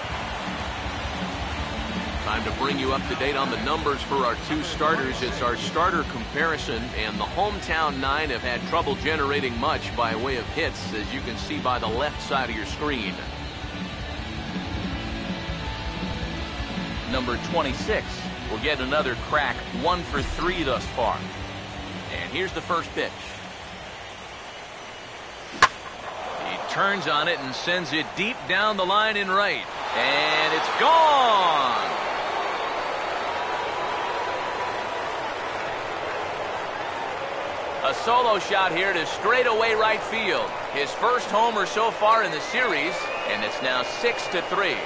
Time to bring you up to date on the numbers for our 2 starters. It's our starter comparison, and the hometown 9 have had trouble generating much by way of hits, as you can see by the left side of your screen. Number 26 will get another crack, 1 for 3 thus far. And here's the first pitch. He turns on it and sends it deep down the line in right. And it's gone! A solo shot here to straightaway right field. His first homer so far in the series, and it's now 6-3.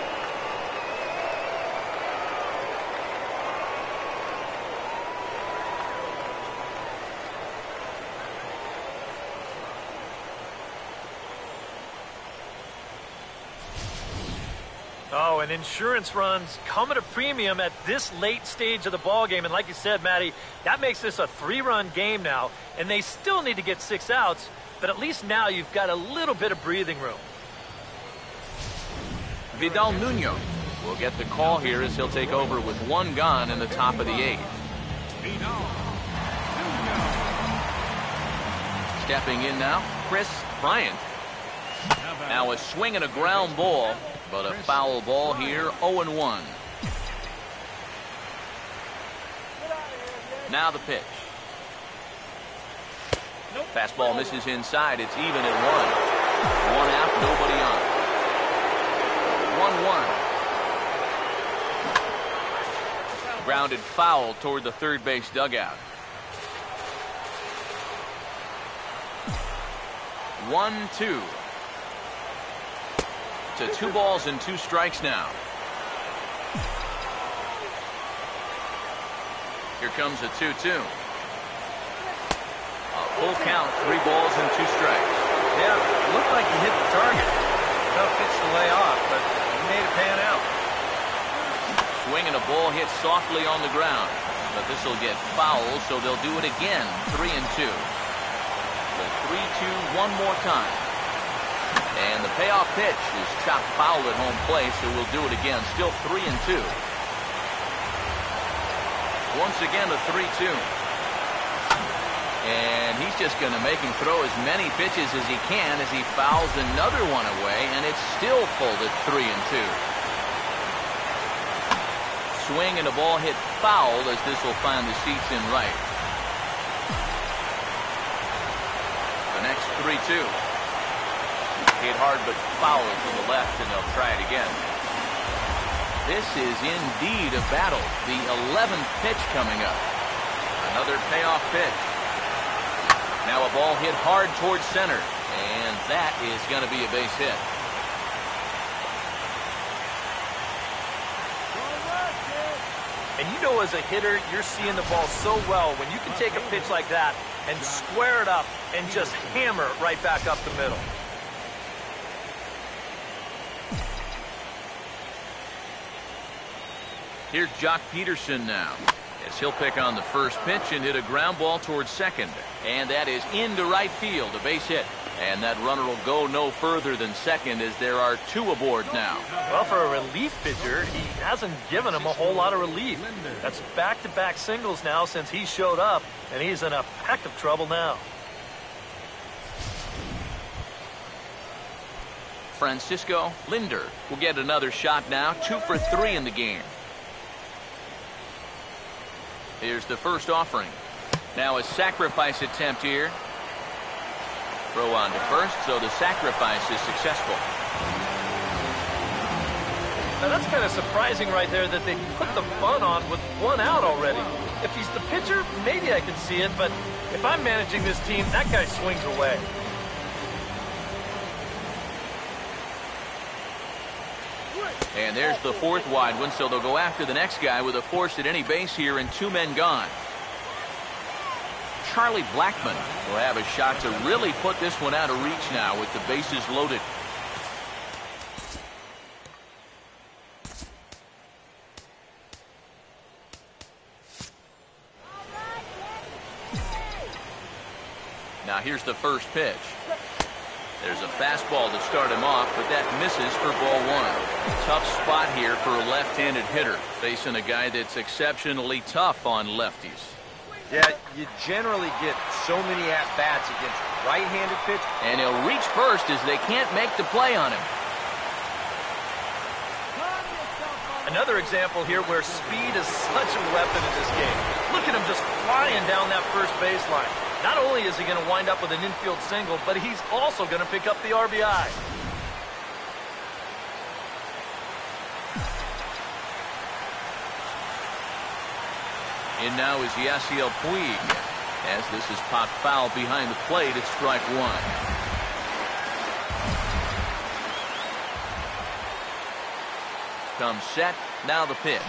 Oh, and insurance runs come at a premium at this late stage of the ball game. And like you said, Matty, that makes this a 3-run game now. And they still need to get 6 outs, but at least now you've got a little bit of breathing room. Vidal Nuno will get the call here as he'll take over with 1 gone in the top of the 8th. Stepping in now, Chris Bryant. Now a swing and a ground ball, but a foul ball here, 0-1. Now the pitch. Fastball misses inside. It's even at 1. 1 out, nobody on. 1-1. Grounded foul toward the third base dugout. 1-2. To 2 balls and 2 strikes now. Here comes a 2-2. A full count, 3 balls and 2 strikes. Yeah, looked like he hit the target. Tough pitch to lay off, but he made it pan out. Swing and a ball hit softly on the ground, but this will get foul, so they'll do it again. 3-2. The 3-2 one more time. And the payoff pitch is chopped foul at home plate, so we'll do it again. Still 3-2. Once again, a 3-2. And he's just going to make him throw as many pitches as he can as he fouls another one away, and it's still folded 3-2. Swing and a ball hit foul as this will find the seats in right. The next 3-2. Hit hard but foul to the left, and they'll try it again. This is indeed a battle. The 11th pitch coming up. Another payoff pitch. Now a ball hit hard towards center, and that is going to be a base hit. And you know, as a hitter, you're seeing the ball so well when you can take a pitch like that and square it up and just hammer it right back up the middle. Here's Jock Peterson now, as he'll pick on the first pitch and hit a ground ball towards second. And that is into right field, a base hit. And that runner will go no further than second, as there are 2 aboard now. Well, for a relief pitcher, he hasn't given him a whole lot of relief. That's back-to-back singles now since he showed up, and he's in a peck of trouble now. Francisco Linder will get another shot now, 2 for 3 in the game. Here's the first offering. Now a sacrifice attempt here. Throw on to first, so the sacrifice is successful. Now that's kind of surprising right there that they put the bunt on with 1 out already. If he's the pitcher, maybe I can see it, but if I'm managing this team, that guy swings away. And there's the 4th wide one, so they'll go after the next guy with a force at any base here and 2 men gone. Charlie Blackmon will have a shot to really put this one out of reach now with the bases loaded. Now here's the first pitch. There's a fastball to start him off, but that misses for ball 1. Tough spot here for a left-handed hitter, facing a guy that's exceptionally tough on lefties. Yeah, you generally get so many at-bats against right-handed pitch. And he'll reach first as they can't make the play on him. Another example here where speed is such a weapon in this game. Look at him just flying down that first baseline. Not only is he going to wind up with an infield single, but he's also going to pick up the RBI. In now is Yasiel Puig, as this is popped foul behind the plate at strike 1. Comes set, now the pitch.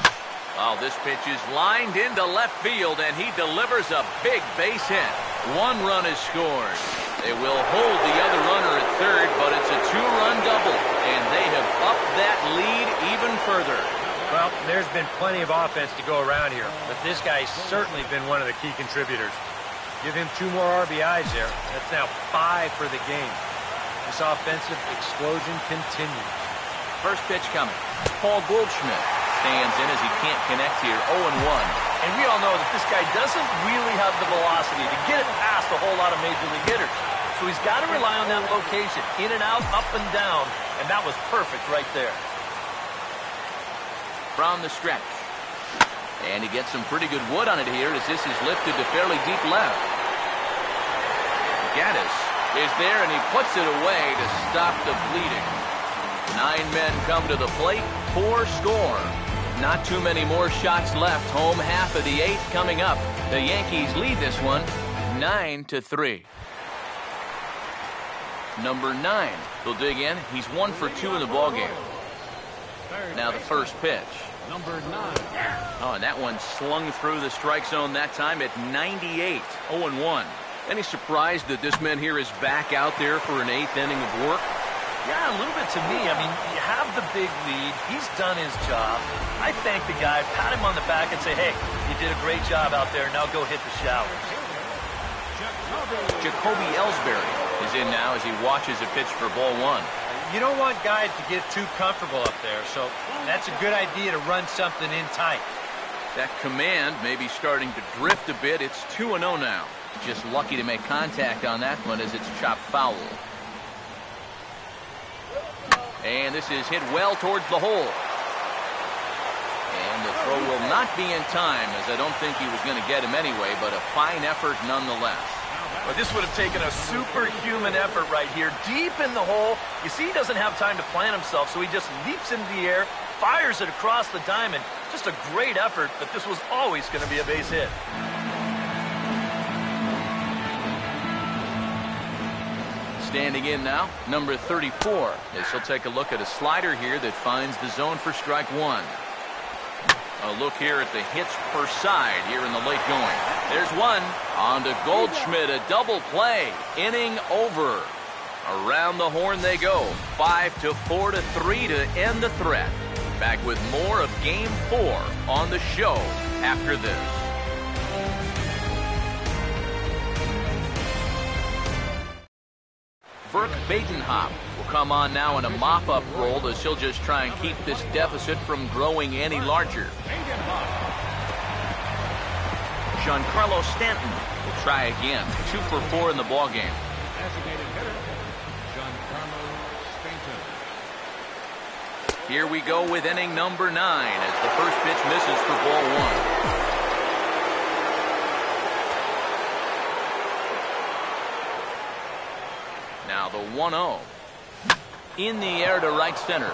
Oh, this pitch is lined into left field, and he delivers a big base hit. 1 run is scored. They will hold the other runner at third, but it's a 2-run double, and they have upped that lead even further. Well, there's been plenty of offense to go around here, but this guy's certainly been one of the key contributors. Give him 2 more RBIs there. That's now 5 for the game. This offensive explosion continues. First pitch coming. Paul Goldschmidt stands in as he can't connect here, 0-1. And we all know that this guy doesn't really have the velocity to get it past a whole lot of major league hitters. So he's got to rely on that location, in and out, up and down, and that was perfect right there. From the stretch. And he gets some pretty good wood on it here as this is lifted to fairly deep left. Gaddis is there, and he puts it away to stop the bleeding. 9 men come to the plate, 4 score. Not too many more shots left. Home half of the 8th coming up. The Yankees lead this one 9-3. Number 9 will dig in. He's 1 for 2 in the ballgame. Now the first pitch. Number 9. Oh, and that one slung through the strike zone that time at 98. 0-1. Any surprise that this man here is back out there for an 8th inning of work? Yeah, a little bit to me. I mean, you have the big lead. He's done his job. I thank the guy, pat him on the back, and say, hey, you did a great job out there. Now go hit the showers. Jacoby Ellsbury is in now as he watches a pitch for ball 1. You don't want guys to get too comfortable up there, so that's a good idea to run something in tight. That command may be starting to drift a bit. It's 2-0 now. Just lucky to make contact on that one as it's chopped foul. And this is hit well towards the hole. And the throw will not be in time, as I don't think he was going to get him anyway, but a fine effort nonetheless. But this would have taken a superhuman effort right here, deep in the hole. You see, he doesn't have time to plant himself, so he just leaps into the air, fires it across the diamond. Just a great effort, but this was always going to be a base hit. Standing in now, number 34, as he'll take a look at a slider here that finds the zone for strike 1. A look here at the hits per side here in the late going. There's one. On to Goldschmidt, a double play. Inning over. Around the horn they go. 5-4-3 to end the threat. Back with more of Game 4 on the show after this. Burke Badenhop will come on now in a mop-up role as he'll just try and keep this deficit from growing any larger. Giancarlo Stanton will try again. 2 for 4 in the ballgame. Designated hitter, Giancarlo Stanton. Here we go with inning number 9 as the first pitch misses for ball 1. Now the 1-0. In the air to right center.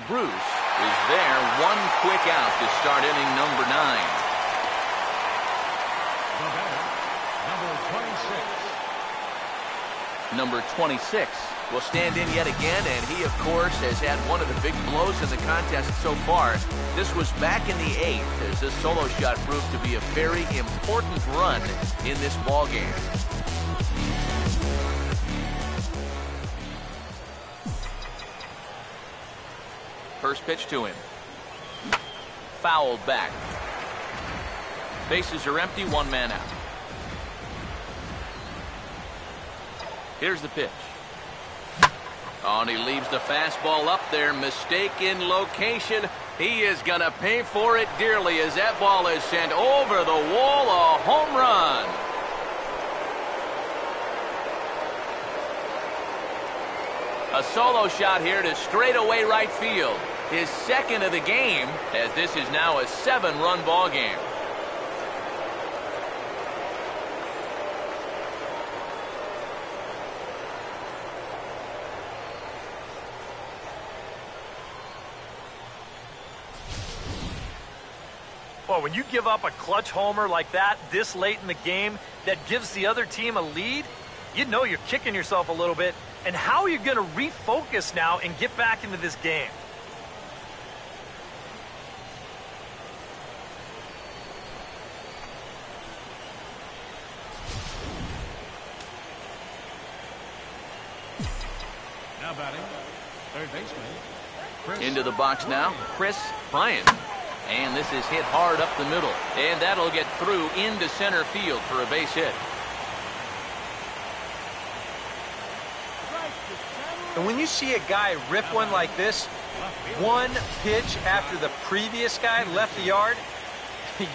Bruce is there. 1 quick out to start inning number 9. The batter, number 26. Number 26 will stand in yet again, and he, of course, has had one of the big blows in the contest so far. This was back in the 8th as this solo shot proved to be a very important run in this ball game. First pitch to him. Fouled back. Bases are empty, 1 man out. Here's the pitch. Oh, and he leaves the fastball up there. Mistake in location. He is going to pay for it dearly as that ball is sent over the wall. A home run. A solo shot here to straightaway right field. His second of the game, as this is now a 7-run ball game. Well, when you give up a clutch homer like that this late in the game that gives the other team a lead, you know you're kicking yourself a little bit. And how are you going to refocus now and get back into this game? Now batting, third baseman, Chris. Into the box now, Chris Bryant. And this is hit hard up the middle. And that'll get through into center field for a base hit. And when you see a guy rip one like this, 1 pitch after the previous guy left the yard,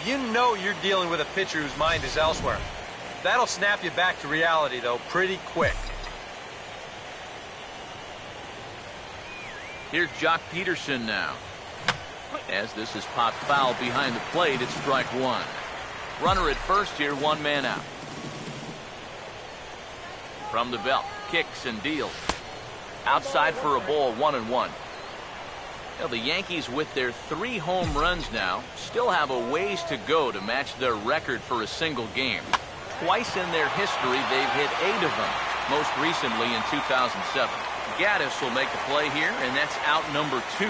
you know you're dealing with a pitcher whose mind is elsewhere. That'll snap you back to reality, though, pretty quick. Here's Jock Peterson now. As this is popped foul behind the plate, it's strike 1. Runner at first here, 1 man out. From the belt, kicks and deals. Outside for a ball, 1-1. Now the Yankees, with their 3 home runs now, still have a ways to go to match their record for a single game. Twice in their history, they've hit 8 of them, most recently in 2007. Gaddis will make the play here, and that's out number 2.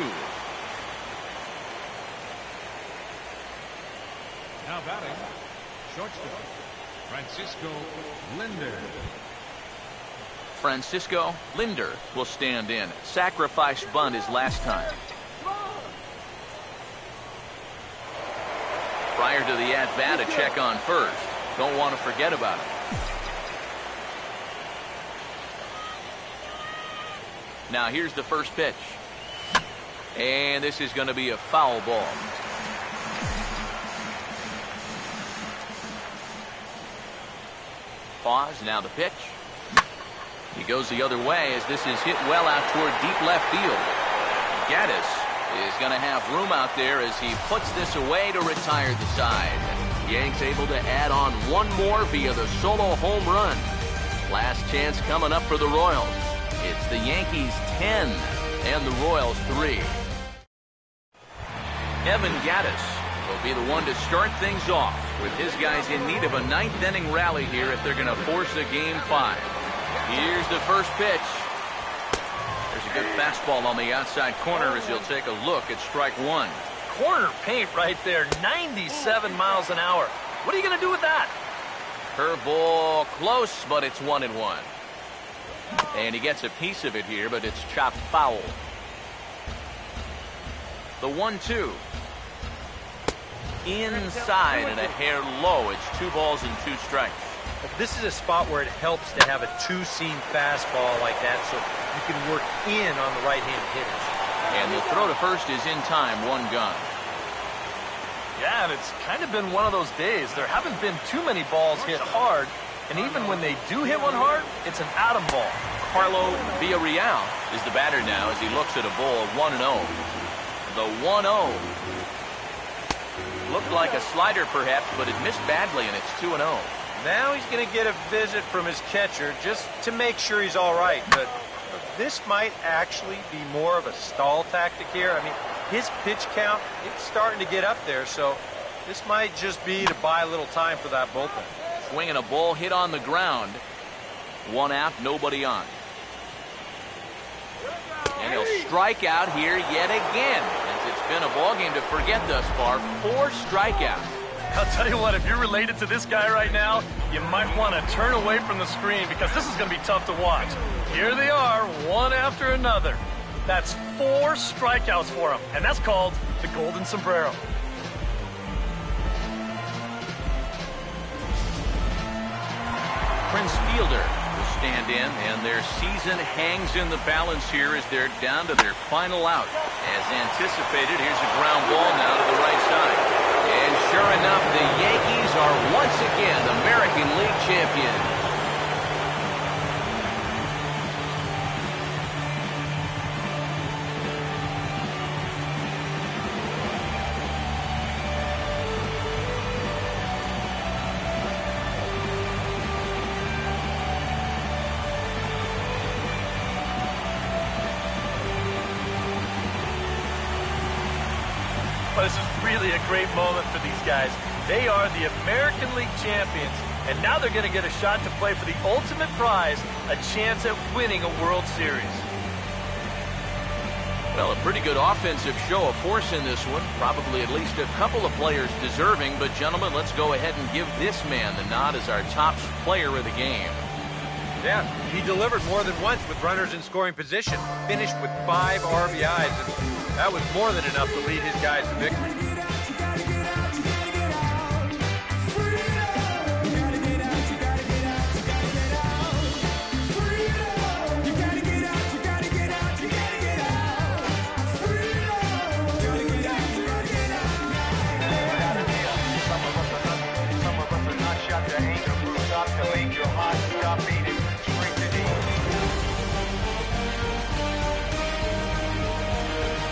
Now batting, shortstop, Francisco Linder. Francisco Linder will stand in. Sacrifice bunt his last time. Prior to the at-bat, a check on first. Don't want to forget about it. Now here's the first pitch. And this is going to be a foul ball. Pause, now the pitch. He goes the other way as this is hit well out toward deep left field. Gaddis is going to have room out there as he puts this away to retire the side. Yanks able to add on 1 more via the solo home run. Last chance coming up for the Royals. It's the Yankees 10 and the Royals 3. Evan Gaddis will be the one to start things off with his guys in need of a 9th inning rally here if they're going to force a game 5. Here's the first pitch. There's a good fastball on the outside corner as he'll take a look at strike 1. Corner paint right there, 97 miles an hour. What are you going to do with that? Curveball close, but it's 1-1. And he gets a piece of it here, but it's chopped foul. The 1-2. Inside and a hair low. It's 2 balls and 2 strikes. This is a spot where it helps to have a two-seam fastball like that so you can work in on the right-hand hitters. And the throw to first is in time, 1 gun. Yeah, and it's kind of been one of those days. There haven't been too many balls hit hard, and even when they do hit one hard, it's an atom ball. Carlo Villarreal is the batter now as he looks at a ball, 1-0. The 1-0. Looked like a slider perhaps, but it missed badly, and it's 2-0. Now he's going to get a visit from his catcher just to make sure he's all right. But this might actually be more of a stall tactic here. I mean, his pitch count, it's starting to get up there, so this might just be to buy a little time for that bullpen. Swinging a ball hit on the ground. 1 out, nobody on. And he'll strike out here yet again, as it's been a ball game to forget thus far. 4 strikeouts. I'll tell you what, if you're related to this guy right now, you might want to turn away from the screen because this is going to be tough to watch. Here they are, one after another. That's 4 strikeouts for him, and that's called the Golden Sombrero. Prince Fielder will stand in, and their season hangs in the balance here as they're down to their final out. As anticipated, here's a ground ball now to the right side. And sure enough, the Yankees are once again American League champions. This is really a great moment for these guys. They are the American League champions, and now they're going to get a shot to play for the ultimate prize, a chance at winning a World Series. Well, a pretty good offensive show of force in this one. Probably at least a couple of players deserving, but gentlemen, let's go ahead and give this man the nod as our top player of the game. Yeah, he delivered more than once with runners in scoring position, finished with 5 RBIs, and that was more than enough to lead his guys to victory.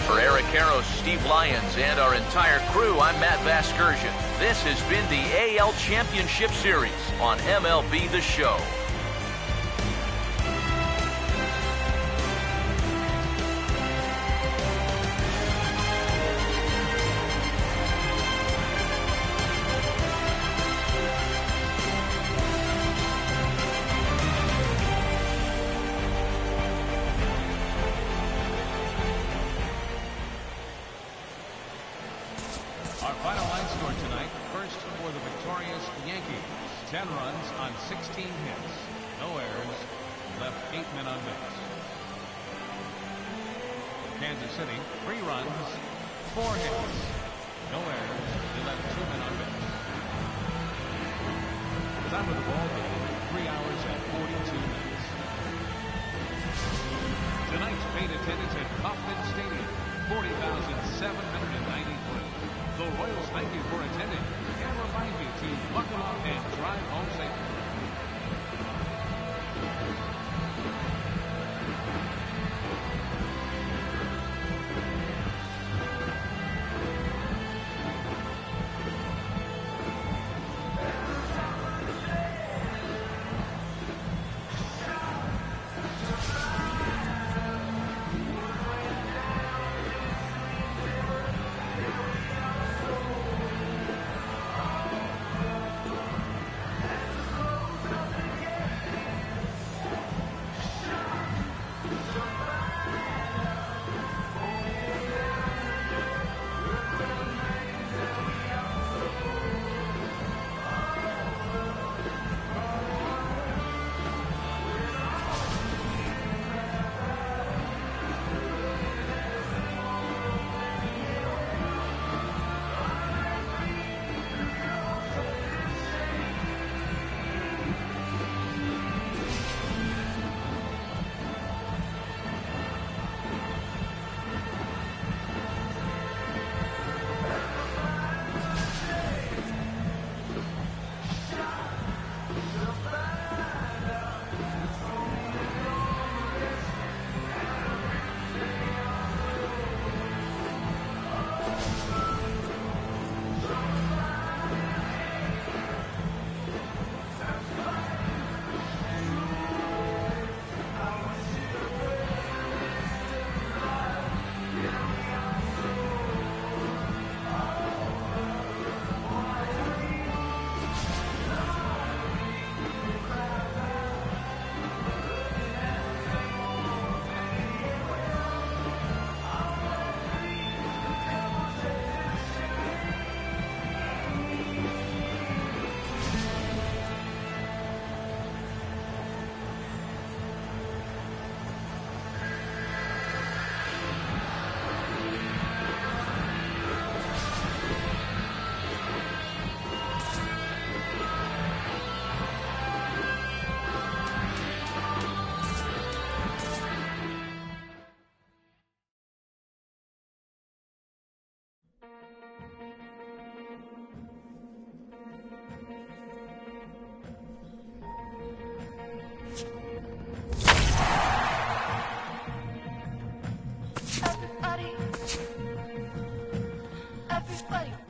For Eric Karros, Steve Lyons, and our entire crew, I'm Matt Vasgersian. This has been the AL Championship Series on MLB The Show. Our final line score tonight, first for the victorious Yankees. 10 runs on 16 hits. No errors. Left 8 men on base. Kansas City, 3 runs, 4 hits. No errors. They left 2 men on base. The time of the ball game, 3 hours and 42 minutes. Tonight's paid attendance at Kauffman Stadium, 40,793. The Royals thank you for attending and remind you to buckle up and drive home safely. Fight!